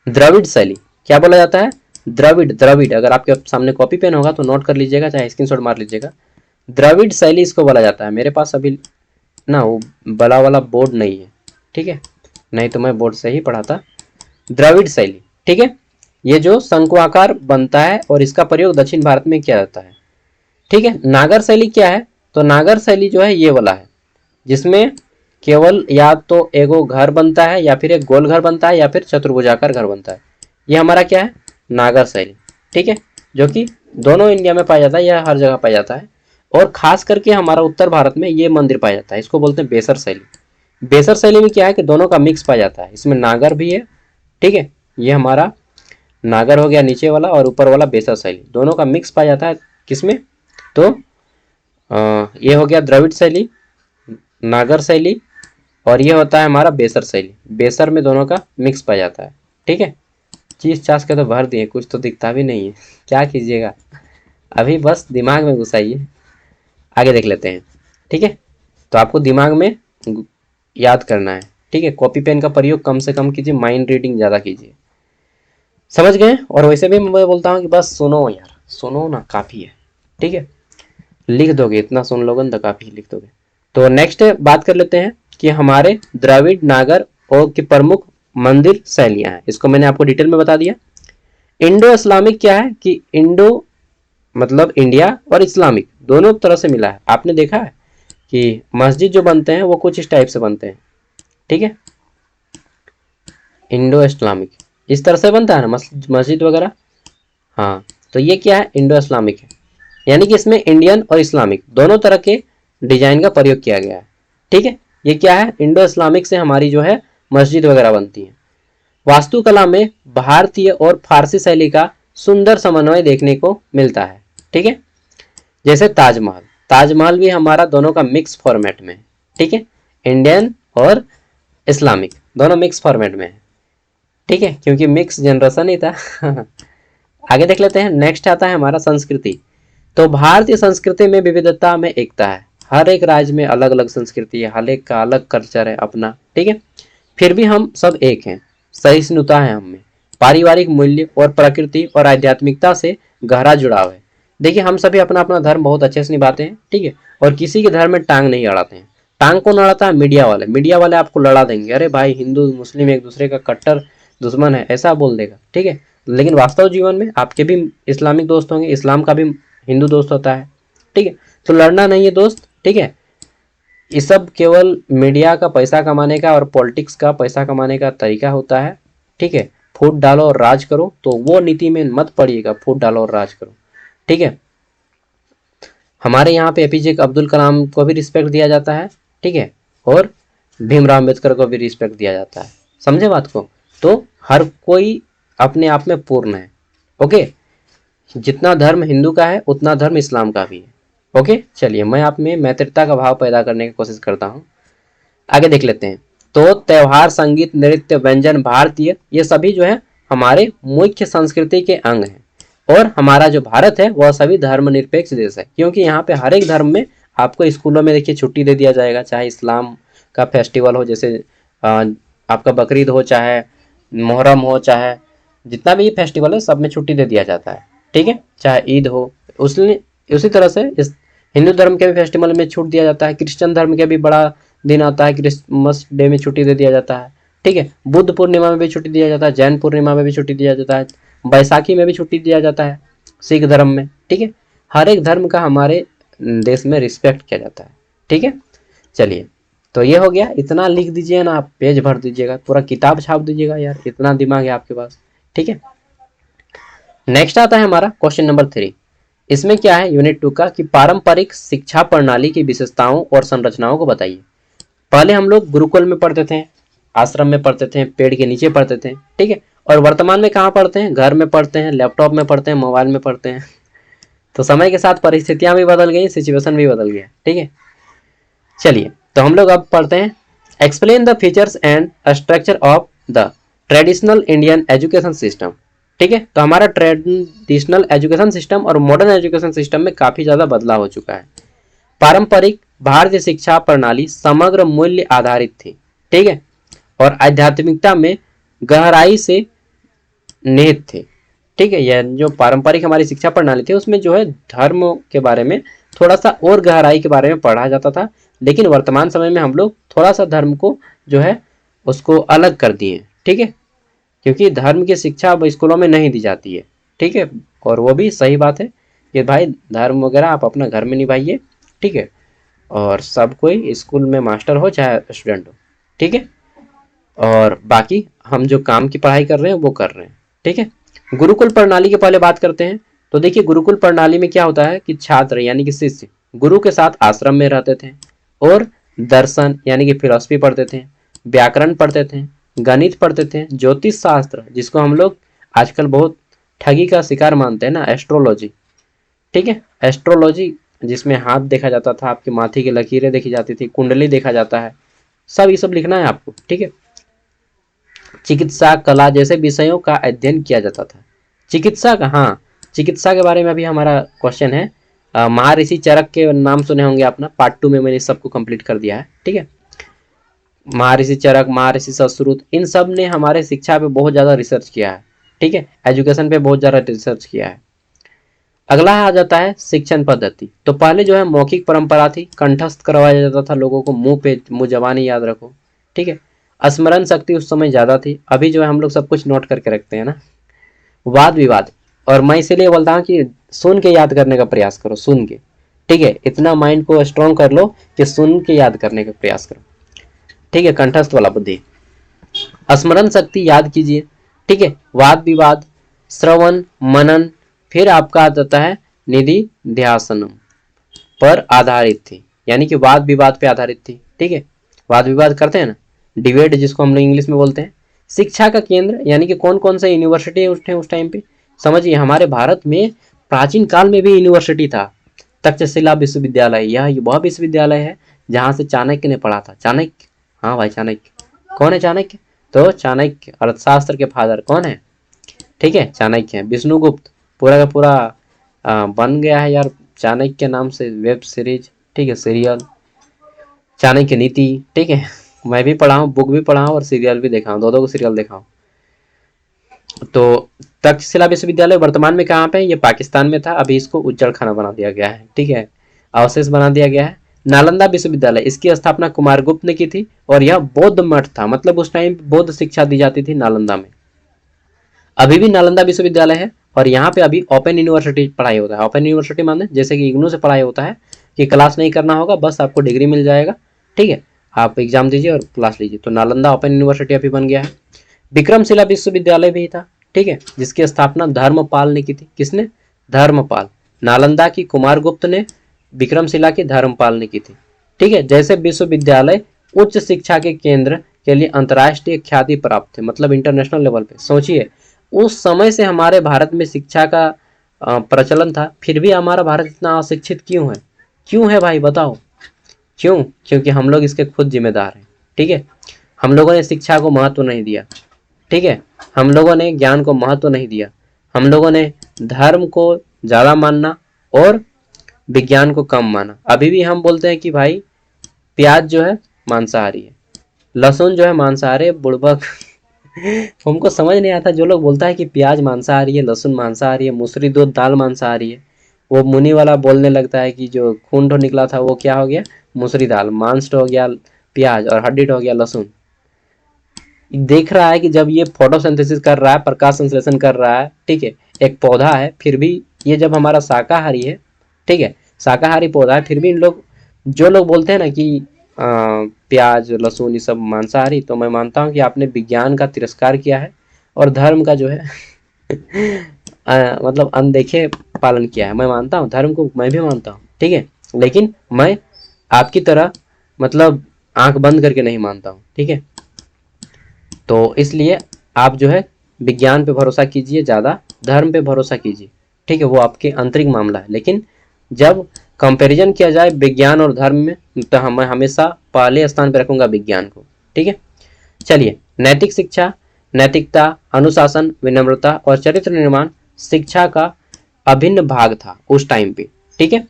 द्रविड़ शैली। क्या बोला जाता है, द्रविड़, द्रविड़। अगर आपके सामने कॉपी पेन होगा तो नोट कर लीजिएगा, चाहे स्क्रीनशॉट मार लीजिएगा। द्रविड़ शैली इसको बोला जाता है। मेरे पास अभी ना वो बड़ा वाला बोर्ड नहीं है। ठीक है, नहीं तो मैं बोर्ड से ही पढ़ा था। द्रविड़ शैली, ठीक है, ये जो शंकुआकार बनता है और इसका प्रयोग दक्षिण भारत में किया जाता है। ठीक है, नागर शैली क्या है, तो नागर शैली जो है ये वाला है, जिसमें केवल या तो एगो घर बनता है, या फिर एक गोल घर बनता है, या फिर चतुर्भुजाकार घर बनता है। ये हमारा क्या है, नागर शैली। ठीक है, जो कि दोनों इंडिया में पाया जाता है, यह हर जगह पाया जाता है। और खास करके हमारा उत्तर भारत में ये मंदिर पाया जाता है, इसको बोलते हैं बेसर शैली। बेसर शैली में क्या है कि दोनों का मिक्स पाया जाता है, इसमें नागर भी है। ठीक है, ये हमारा नागर हो गया नीचे वाला, और ऊपर वाला बेसर शैली, दोनों का मिक्स पाया जाता है। किसमें, तो ये हो गया द्रविड़ शैली, नागर शैली, और ये होता है हमारा बेसर शैली। बेसर में दोनों का मिक्स पाया जाता है। ठीक है, चीज चास के तो भर दिए, कुछ तो दिखता भी नहीं है, क्या कीजिएगा, अभी बस दिमाग में घुसाइए, आगे देख लेते हैं। ठीक है, तो आपको दिमाग में याद करना है। ठीक है, कॉपी पेन का प्रयोग कम से कम कीजिए, माइंड रीडिंग ज़्यादा कीजिए। समझ गए? और वैसे भी मैं बोलता हूँ कि बस सुनो यार, सुनो ना, काफ़ी है। ठीक है, लिख दोगे, इतना सुन लोगे ना तो काफ़ी लिख दोगे। तो नेक्स्ट बात कर लेते हैं कि हमारे द्रविड़ नागर और की प्रमुख मंदिर शैलियाँ हैं। इसको मैंने आपको डिटेल में बता दिया। इंडो इस्लामिक क्या है कि इंडो मतलब इंडिया और इस्लामिक दोनों तरह से मिला है। आपने देखा है कि मस्जिद जो बनते हैं वो कुछ इस टाइप से बनते हैं। ठीक है, इंडो इस्लामिक इस तरह से बनता है ना मस्जिद वगैरह। हाँ, तो ये क्या है, इंडो इस्लामिक है, यानी कि इसमें इंडियन और इस्लामिक दोनों तरह के डिजाइन का प्रयोग किया गया है। ठीक है, ये क्या है, इंडो इस्लामिक से हमारी जो है मस्जिद वगैरह बनती है। वास्तुकला में भारतीय और फारसी शैली का सुंदर समन्वय देखने को मिलता है। ठीक है, जैसे ताजमहल, ताजमहल भी हमारा दोनों का मिक्स फॉर्मेट में है। ठीक है, इंडियन और इस्लामिक दोनों मिक्स फॉर्मेट में है। ठीक है, क्योंकि मिक्स जनरेशन ही था। आगे देख लेते हैं। नेक्स्ट आता है हमारा संस्कृति। तो भारतीय संस्कृति में विविधता में एकता है। हर एक राज्य में अलग अलग संस्कृति है, हर एक का अलग कल्चर है अपना। ठीक है, फिर भी हम सब एक हैं, सहिष्णुता है हमें, पारिवारिक मूल्य और प्रकृति और आध्यात्मिकता से गहरा जुड़ाव है। देखिए, हम सभी अपना अपना धर्म बहुत अच्छे से निभाते हैं। ठीक है, और किसी के धर्म में टांग नहीं अड़ाते हैं। टांग कौन अड़ाता है? मीडिया वाले। मीडिया वाले आपको लड़ा देंगे, अरे भाई हिंदू मुस्लिम एक दूसरे का कट्टर दुश्मन है, ऐसा बोल देगा। ठीक है, लेकिन वास्तव जीवन में आपके भी इस्लामिक दोस्त होंगे, इस्लाम का भी हिंदू दोस्त होता है। ठीक है, तो लड़ना नहीं है दोस्त। ठीक है, ये सब केवल मीडिया का पैसा कमाने का और पॉलिटिक्स का पैसा कमाने का तरीका होता है। ठीक है, फूट डालो और राज करो, तो वो नीति में मत पड़िएगा, फूट डालो और राज करो। ठीक है, हमारे यहाँ पे एपीजे अब्दुल कलाम को भी रिस्पेक्ट दिया जाता है। ठीक है, और भीमराव अम्बेडकर को भी रिस्पेक्ट दिया जाता है। समझे बात को? तो हर कोई अपने आप में पूर्ण है। ओके, जितना धर्म हिंदू का है उतना धर्म इस्लाम का भी है। ओके, चलिए मैं आप में मैत्रिता का भाव पैदा करने की कोशिश करता हूँ। आगे देख लेते हैं। तो त्योहार, संगीत, नृत्य, व्यंजन, भारतीय, ये सभी जो है हमारे मुख्य संस्कृति के अंग हैं। और हमारा जो भारत है वह सभी धर्मनिरपेक्ष देश है, क्योंकि यहाँ पे हर एक धर्म में आपको स्कूलों में देखिए छुट्टी दे दिया जाएगा, चाहे इस्लाम का फेस्टिवल हो, जैसे आपका बकरीद हो, चाहे मुहर्रम हो, चाहे जितना भी फेस्टिवल है सब में छुट्टी दे दिया जाता है। ठीक है, चाहे ईद हो, उसी तरह से इस हिंदू धर्म के भी फेस्टिवल में छूट दिया जाता है। क्रिश्चियन धर्म के भी बड़ा दिन आता है, क्रिसमस डे में छुट्टी दे दिया जाता है। ठीक है, बुद्ध पूर्णिमा में भी छुट्टी दिया जाता है, जैन पूर्णिमा में भी छुट्टी दिया जाता है, बैसाखी में भी छुट्टी दिया जाता है, सिख धर्म में। ठीक है, हर एक धर्म का हमारे देश में रिस्पेक्ट किया जाता है। ठीक है, चलिए, तो ये हो गया। इतना लिख दीजिए ना, आप पेज भर दीजिएगा, पूरा किताब छाप दीजिएगा यार, इतना दिमाग है आपके पास। ठीक है, नेक्स्ट आता है हमारा क्वेश्चन नंबर 3। इसमें क्या है, यूनिट 2 का, कि पारंपरिक शिक्षा प्रणाली की विशेषताओं और संरचनाओं को बताइए। पहले हम लोग गुरुकुल में पढ़ते थे, आश्रम में पढ़ते थे, पेड़ के नीचे पढ़ते थे। ठीक है, और वर्तमान में कहाँ पढ़ते हैं? घर में पढ़ते हैं, लैपटॉप में पढ़ते हैं, मोबाइल में पढ़ते हैं। तो समय के साथ परिस्थितियां भी बदल गई, सिचुएशन भी बदल गया। ठीक है, चलिए, तो हम लोग अब पढ़ते हैं। Explain the features and structure of the traditional Indian education system. ठीक है, तो हमारा ट्रेडिशनल एजुकेशन सिस्टम और मॉडर्न एजुकेशन सिस्टम में काफी ज्यादा बदलाव हो चुका है। पारंपरिक भारतीय शिक्षा प्रणाली समग्र मूल्य आधारित थी। ठीक है, और आध्यात्मिकता में गहराई से निहित थे। ठीक है, यह जो पारंपरिक हमारी शिक्षा प्रणाली थी उसमें जो है धर्म के बारे में थोड़ा सा और गहराई के बारे में पढ़ा जाता था, लेकिन वर्तमान समय में हम लोग थोड़ा सा धर्म को जो है उसको अलग कर दिए। ठीक है, क्योंकि धर्म की शिक्षा अब स्कूलों में नहीं दी जाती है। ठीक है, और वो भी सही बात है कि भाई धर्म वगैरह आप अपना घर में निभाइए। ठीक है, और सब कोई स्कूल में मास्टर हो चाहे स्टूडेंट हो। ठीक है, और बाकी हम जो काम की पढ़ाई कर रहे हैं वो कर रहे हैं। ठीक है, गुरुकुल प्रणाली के पहले बात करते हैं। तो देखिए, गुरुकुल प्रणाली में क्या होता है कि छात्र यानी कि शिष्य गुरु के साथ आश्रम में रहते थे और दर्शन यानी कि फिलॉसफी पढ़ते थे, व्याकरण पढ़ते थे, गणित पढ़ते थे, ज्योतिष शास्त्र जिसको हम लोग आजकल बहुत ठगी का शिकार मानते हैं ना, एस्ट्रोलॉजी। ठीक है, एस्ट्रोलॉजी जिसमें हाथ देखा जाता था, आपके माथे की लकीरें देखी जाती थी, कुंडली देखा जाता है, सब ये सब लिखना है आपको। ठीक है, चिकित्सा, कला जैसे विषयों का अध्ययन किया जाता था। चिकित्सा का, हाँ, चिकित्सा के बारे में अभी हमारा क्वेश्चन है। महर्षि चरक के नाम सुने होंगे आपने, पार्ट 2 में मैंने सबको कंप्लीट कर दिया है। ठीक है, महर्षि चरक, महर्षि सुश्रुत, इन सब ने हमारे शिक्षा पे बहुत ज़्यादा रिसर्च किया है, ठीक है, एजुकेशन पे बहुत ज़्यादा रिसर्च किया है। अगला आ जाता है शिक्षण पद्धति। तो पहले जो है मौखिक परंपरा थी, कंठस्थ करवाया जाता था लोगों को, मुंह पे मुंह जबानी याद रखो, ठीक है। स्मरण शक्ति उस समय ज़्यादा थी, अभी जो है हम लोग सब कुछ नोट करके रखते हैं ना। वाद विवाद, और मैं इसीलिए बोलता हूँ कि सुन के याद करने का प्रयास करो, सुन के, ठीक है, इतना माइंड को स्ट्रॉन्ग कर लो कि सुन के याद करने का प्रयास करो, ठीक है, कंठस्थ वाला बुद्धि। स्मरण शक्ति याद कीजिए, ठीक है। वाद विवाद, श्रवण मनन, फिर आपका आ जाता है निधि ध्यासनम पर आधारित थी, यानी कि वाद विवाद पे आधारित थी, ठीक है। वाद विवाद करते हैं ना, डिबेट जिसको हम लोग इंग्लिश में बोलते हैं। शिक्षा का केंद्र, यानी कि कौन कौन से यूनिवर्सिटी उठे उस टाइम पे, समझिए हमारे भारत में प्राचीन काल में भी यूनिवर्सिटी था। तक्षशिला विश्वविद्यालय, यह वह विश्वविद्यालय है जहाँ से चाणक्य ने पढ़ा था। चाणक्य, हाँ भाई चाणक्य, कौन है चाणक्य? तो चाणक्य अर्थशास्त्र के फादर कौन है? ठीक है, चाणक्य है। विष्णुगुप्त, पूरा का पूरा बन गया है यार चाणक्य के नाम से वेब सीरीज, ठीक है, सीरियल चाणक्य नीति, ठीक है। मैं भी पढ़ा हूँ, बुक भी पढ़ा हूँ और सीरियल भी देखा हूँ, दो सीरियल देखा हूँ। तो तक्षशिला विश्वविद्यालय वर्तमान में कहाँ पे है? ये पाकिस्तान में था, अभी इसको उज्जड़ खाना बना दिया गया है, ठीक है, अवशेष बना दिया गया है। नालंदा विश्वविद्यालय, इसकी स्थापना कुमारगुप्त ने की थी और यह बौद्ध मठ था, मतलब उस टाइम बौद्ध शिक्षा दी जाती थी नालंदा में। अभी भी नालंदा विश्वविद्यालय है और यहाँ पे अभी ओपन यूनिवर्सिटी पढ़ाई होता है। ओपन यूनिवर्सिटी माने जैसे कि इग्नू से पढ़ाई होता है कि क्लास नहीं करना होगा, बस आपको डिग्री मिल जाएगा, ठीक है, आप एग्जाम दीजिए और क्लास लीजिए। तो नालंदा ओपन यूनिवर्सिटी अभी बन गया है। विक्रमशिला विश्वविद्यालय भी था, ठीक है, जिसकी स्थापना धर्मपाल ने की थी। किसने? धर्मपाल। नालंदा की कुमारगुप्त ने, विक्रमशिला की धर्मपाल ने की थी, ठीक है। जैसे विश्वविद्यालय उच्च शिक्षा के केंद्र के लिए अंतर्राष्ट्रीय ख्याति प्राप्त थे, मतलब इंटरनेशनल लेवल पे। सोचिए उस समय से हमारे भारत में शिक्षा का प्रचलन था, फिर भी हमारा भारत इतना अशिक्षित क्यों है? क्यों है भाई बताओ क्यों? क्योंकि हम लोग इसके खुद जिम्मेदार हैं, ठीक है। हम लोगों ने शिक्षा को महत्व नहीं दिया, ठीक है, हम लोगों ने ज्ञान को महत्व नहीं दिया, हम लोगों ने धर्म को ज़्यादा मानना और विज्ञान को कम माना। अभी भी हम बोलते हैं कि भाई प्याज जो है मांसाहारी है, लहसुन जो है मांसाहारी है, बुड़बक हमको समझ नहीं आता जो लोग बोलता है कि प्याज मांसाहारी है, लहसुन मांसाहारी है, मूसरी दूध दाल मांसाहारी है। वो मुनि वाला बोलने लगता है कि जो खून तो निकला था वो क्या हो गया? मूसरी दाल। मांस हो गया प्याज और हड्डी हो गया लहसुन। देख रहा है कि जब ये फोटोसिंथेसिस कर रहा है, प्रकाश संश्लेषण कर रहा है, ठीक है, एक पौधा है, फिर भी ये जब हमारा शाकाहारी है, ठीक है, शाकाहारी पौधा है, फिर भी इन लोग जो लोग बोलते हैं ना कि प्याज लहसुन ये सब मांसाहारी, तो मैं मानता हूँ कि आपने विज्ञान का तिरस्कार किया है और धर्म का जो है मतलब अनदेखे पालन किया है। मैं मानता हूँ धर्म को, मैं भी मानता हूँ, ठीक है, लेकिन मैं आपकी तरह मतलब आंख बंद करके नहीं मानता हूँ, ठीक है। तो इसलिए आप जो है विज्ञान पे भरोसा कीजिए, ज़्यादा धर्म पे भरोसा कीजिए, ठीक है, वो आपके आंतरिक मामला है। लेकिन जब कंपैरिजन किया जाए विज्ञान और धर्म में, तो मैं हमेशा पहले स्थान पर रखूंगा विज्ञान को, ठीक है। चलिए, नैतिक शिक्षा, नैतिकता, अनुशासन, विनम्रता और चरित्र निर्माण शिक्षा का अभिन्न भाग था उस टाइम पे, ठीक है।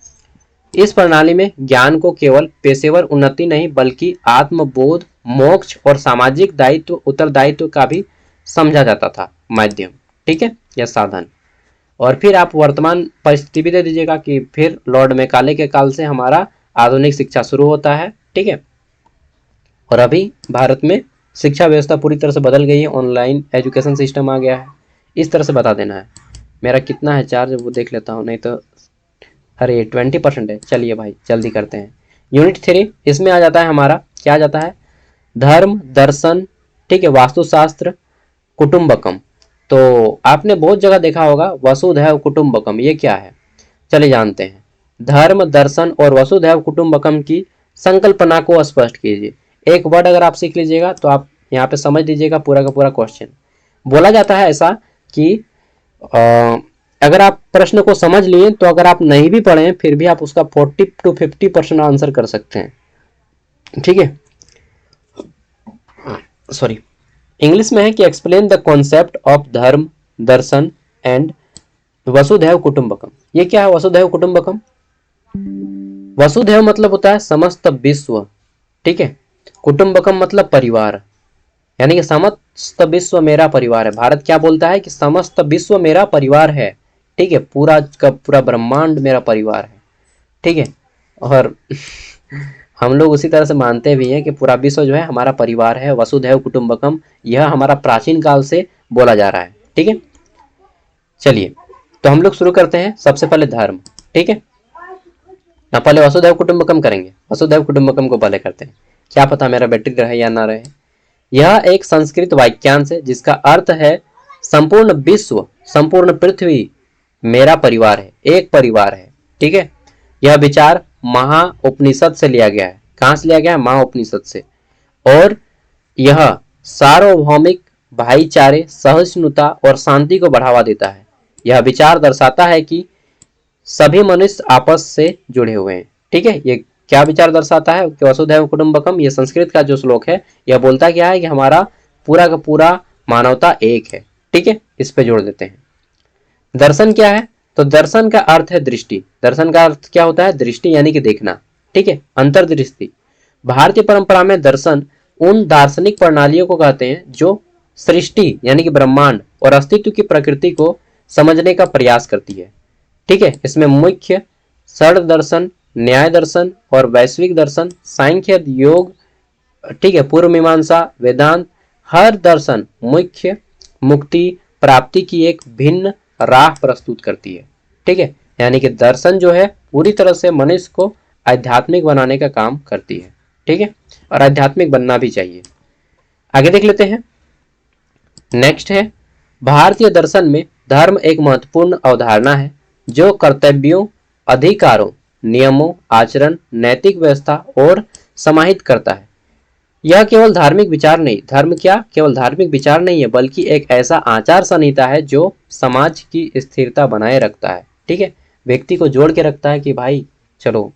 इस प्रणाली में ज्ञान को केवल पेशेवर उन्नति नहीं बल्कि आत्मबोध, मोक्ष और सामाजिक दायित्व, उत्तरदायित्व का भी समझा जाता था माध्यम, ठीक है, या साधन। और फिर आप वर्तमान परिस्थिति भी दे दीजिएगा कि फिर लॉर्ड मैकाले के काल से हमारा आधुनिक शिक्षा शुरू होता है, ठीक है। और अभी भारत में शिक्षा व्यवस्था पूरी तरह से बदल गई है, ऑनलाइन एजुकेशन सिस्टम आ गया है। इस तरह से बता देना है। मेरा कितना है चार्ज वो देख लेता हूँ, नहीं तो अरे 20% है। चलिए भाई जल्दी करते हैं। यूनिट 3 इसमें आ जाता है हमारा, क्या आ जाता है? धर्म दर्शन, ठीक है, वास्तुशास्त्र, कुटुंबकम। तो आपने बहुत जगह देखा होगा वसुधैव कुटुंबकम, ये क्या है? चले जानते हैं। धर्म दर्शन और वसुधैव कुटुंबकम की संकल्पना को स्पष्ट कीजिए। एक वर्ड अगर आप सीख लीजिएगा तो आप यहाँ पे समझ लीजिएगा पूरा का पूरा क्वेश्चन। बोला जाता है ऐसा कि अगर आप प्रश्न को समझ लिए तो अगर आप नहीं भी पढ़े फिर भी आप उसका 40 to 50% आंसर कर सकते हैं, ठीक है। सॉरी, इंग्लिश में है कि एक्सप्लेन द कॉन्सेप्ट ऑफ धर्म दर्शन एंड वसुधैव कुटुंबकम। ये क्या है वसुधैव कुटुंबकम? वसुधैव मतलब होता है समस्त विश्व, ठीक है, कुटुंबकम मतलब परिवार, यानी कि समस्त विश्व मेरा परिवार है। भारत क्या बोलता है कि समस्त विश्व मेरा परिवार है, ठीक है, पूरा का पूरा ब्रह्मांड मेरा परिवार है, ठीक है। और हम लोग उसी तरह से मानते भी हैं कि पूरा विश्व जो है हमारा परिवार है, वसुधैव कुटुंबकम, यह हमारा प्राचीन काल से बोला जा रहा है, ठीक है। चलिए तो हम लोग शुरू करते हैं। सबसे पहले धर्म, ठीक है। पहले वसुधैव कुटुंबकम करेंगे, वसुधैव कुटुंबकम को पहले करते हैं। क्या पता मेरा बैटरी रहे या ना रहे। यह एक संस्कृत वाक्यांश है जिसका अर्थ है संपूर्ण विश्व, संपूर्ण पृथ्वी मेरा परिवार है, एक परिवार है, ठीक है। यह विचार महा उपनिषद से लिया गया है। कहां से लिया गया है? महा उपनिषद से। और यह सार्वभौमिक भाईचारे, सहिष्णुता और शांति को बढ़ावा देता है। यह विचार दर्शाता है कि सभी मनुष्य आपस से जुड़े हुए हैं, ठीक है। ये क्या विचार दर्शाता है कि वसुधैव कुटुंबकम, ये संस्कृत का जो श्लोक है यह बोलता क्या है कि हमारा पूरा का पूरा मानवता एक है, ठीक है। इस पे जोड़ देते हैं। दर्शन क्या है? तो दर्शन का अर्थ है दृष्टि। दर्शन का अर्थ क्या होता है? दृष्टि यानी कि देखना, ठीक है, अंतर्दृष्टि। भारतीय परंपरा में दर्शन उन दार्शनिक प्रणालियों को कहते हैं जो सृष्टि यानी कि ब्रह्मांड और अस्तित्व की प्रकृति को समझने का प्रयास करती है, ठीक है। इसमें मुख्य षड दर्शन, न्याय दर्शन और वैश्विक दर्शन, सांख्य, योग, ठीक है, पूर्व मीमांसा, वेदांत, हर दर्शन मुख्य मुक्ति प्राप्ति की एक भिन्न राह प्रस्तुत करती है, ठीक है। यानी कि दर्शन जो है पूरी तरह से मनुष्य को आध्यात्मिक बनाने का काम करती है, ठीक है, और आध्यात्मिक बनना भी चाहिए। आगे देख लेते हैं। नेक्स्ट है, भारतीय दर्शन में धर्म एक महत्वपूर्ण अवधारणा है जो कर्तव्यों, अधिकारों, नियमों, आचरण, नैतिक व्यवस्था और समाहित करता है। यह केवल धार्मिक विचार नहीं, धर्म क्या केवल धार्मिक विचार नहीं है, बल्कि एक ऐसा आचार संहिता है जो समाज की स्थिरता बनाए रखता है, ठीक है। व्यक्ति को जोड़ के रखता है कि भाई चलो,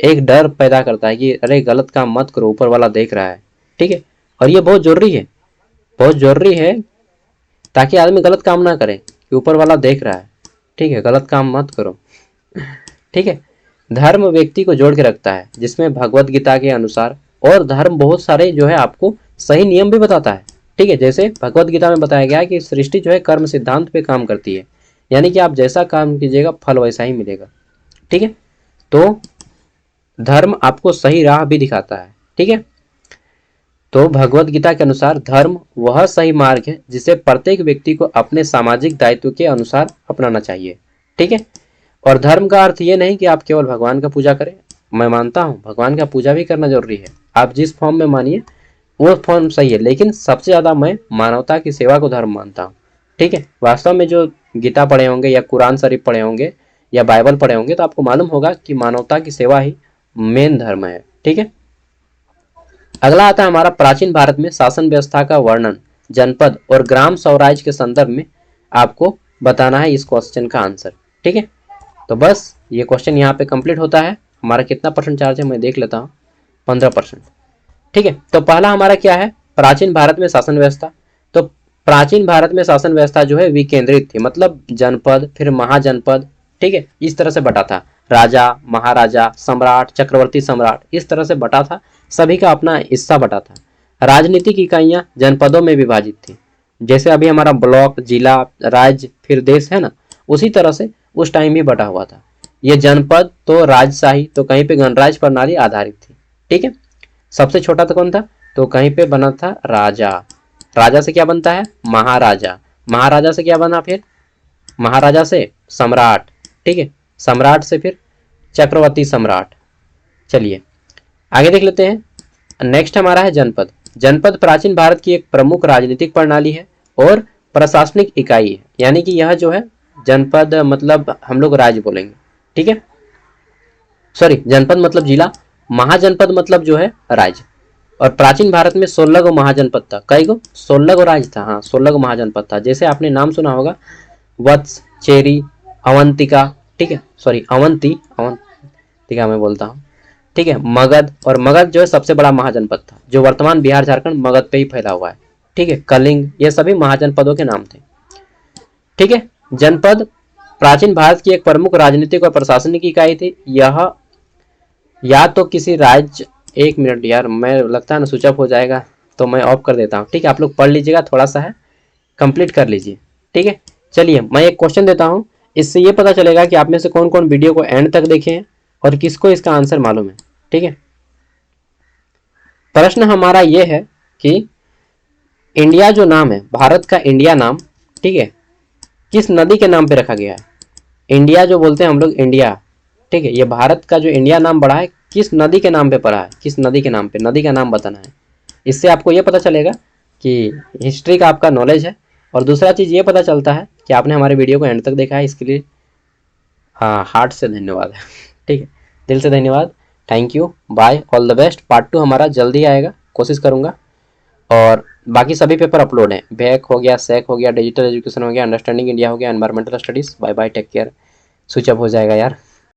एक डर पैदा करता है कि अरे गलत काम मत करो, ऊपर वाला देख रहा है, ठीक है। और ये बहुत जरूरी है, बहुत जरूरी है, ताकि आदमी गलत काम ना करे कि ऊपर वाला देख रहा है, ठीक है, गलत काम मत करो, ठीक है। धर्म व्यक्ति को जोड़ के रखता है, जिसमें भगवत गीता के अनुसार, और धर्म बहुत सारे जो है आपको सही नियम भी बताता है, ठीक है। जैसे भगवत गीता में बताया गया है कि सृष्टि जो है कर्म सिद्धांत पे काम करती है, यानी कि आप जैसा काम कीजिएगा फल वैसा ही मिलेगा, ठीक है। तो धर्म आपको सही राह भी दिखाता है, ठीक है। तो भगवत गीता के अनुसार धर्म वह सही मार्ग है जिसे प्रत्येक व्यक्ति को अपने सामाजिक दायित्व के अनुसार अपनाना चाहिए, ठीक है। और धर्म का अर्थ ये नहीं कि आप केवल भगवान का पूजा करें। मैं मानता हूँ भगवान का पूजा भी करना जरूरी है, आप जिस फॉर्म में मानिए वो फॉर्म सही है, लेकिन सबसे ज्यादा मैं मानवता की सेवा को धर्म मानता हूँ, ठीक है। वास्तव में जो गीता पढ़े होंगे या कुरान शरीफ पढ़े होंगे या बाइबल पढ़े होंगे तो आपको मालूम होगा कि मानवता की सेवा ही मेन धर्म है, ठीक है। अगला आता है हमारा प्राचीन भारत में शासन व्यवस्था का वर्णन जनपद और ग्राम स्वराज के संदर्भ में आपको बताना है इस क्वेश्चन का आंसर, ठीक है। तो बस ये क्वेश्चन यहाँ पे कंप्लीट होता है। हमारा कितना परसेंट चार्ज है मैं देख लेता हूँ, 15%, ठीक है। तो पहला हमारा क्या है? प्राचीन भारत में शासन व्यवस्था। तो प्राचीन भारत में शासन व्यवस्था जो है विकेंद्रित थी, मतलब जनपद फिर महाजनपद, ठीक है, इस तरह से बटा था। राजा, महाराजा, सम्राट, चक्रवर्ती सम्राट, इस तरह से बटा था, सभी का अपना हिस्सा बटा था। राजनीतिक इकाइयां जनपदों में विभाजित थी, जैसे अभी हमारा ब्लॉक, जिला, राज्य फिर देश है ना, उसी तरह से उस टाइम भी बटा हुआ था। ये जनपद तो राजशाही, तो कहीं पे गणराज्य प्रणाली आधारित थी, ठीक है। सबसे छोटा तो कौन था? तो कहीं पे बना था राजा। राजा से क्या बनता है? महाराजा। महाराजा से क्या बना? फिर महाराजा से सम्राट, ठीक है, सम्राट से फिर चक्रवर्ती सम्राट। चलिए आगे देख लेते हैं। नेक्स्ट हमारा है जनपद। जनपद प्राचीन भारत की एक प्रमुख राजनीतिक प्रणाली है और प्रशासनिक इकाई है, यानी कि यह जो है जनपद मतलब हम लोग राज्य बोलेंगे, ठीक है, सॉरी जनपद मतलब जिला, महाजनपद मतलब जो है राज्य। और प्राचीन भारत में 16 गो महाजनपद था। कई गो? 16 गो राज्य था, हाँ 16 गो महाजनपद था। जैसे आपने नाम सुना होगा वत्स, चेरी, अवंतिका, ठीक है, सॉरी अवंतिका मैं बोलता हूँ, ठीक है, मगध। और मगध जो है सबसे बड़ा महाजनपद था, जो वर्तमान बिहार झारखंड मगध पे ही फैला हुआ है, ठीक है, कलिंग, ये सभी महाजनपदों के नाम थे, ठीक है। जनपद प्राचीन भारत की एक प्रमुख राजनीतिक और प्रशासनिक इकाई थी। यह या तो किसी राज्य एक मिनट यार, मैं लगता है ना स्विच ऑफ हो जाएगा, तो मैं ऑफ कर देता हूँ। ठीक है, आप लोग पढ़ लीजिएगा, थोड़ा सा है, कंप्लीट कर लीजिए। ठीक है, चलिए मैं एक क्वेश्चन देता हूँ, इससे ये पता चलेगा कि आप में से कौन कौन वीडियो को एंड तक देखे हैं और किसको इसका आंसर मालूम है। ठीक है, प्रश्न हमारा ये है कि इंडिया जो नाम है, भारत का इंडिया नाम, ठीक है, किस नदी के नाम पे रखा गया है। इंडिया जो बोलते हैं हम लोग इंडिया, ठीक है, ये भारत का जो इंडिया नाम पड़ा है, किस नदी के नाम पे पड़ा है, किस नदी के नाम पे, नदी का नाम बताना है। इससे आपको ये पता चलेगा कि हिस्ट्री का आपका नॉलेज है। और दूसरा चीज़ ये पता चलता है कि आपने हमारे वीडियो को एंड तक देखा है, इसके लिए हाँ हार्ट से धन्यवाद है। ठीक है, दिल से धन्यवाद, thank you, bye, all the best. Part 2 हमारा जल्दी आएगा, कोशिश करूँगा। और बाकी सभी पेपर अपलोड हैं, बैक हो गया, सैक हो गया, डिजिटल एजुकेशन हो गया, अंडरस्टैंडिंग इंडिया हो गया, environmental studies. Bye bye, take care. Switch off हो जाएगा यार।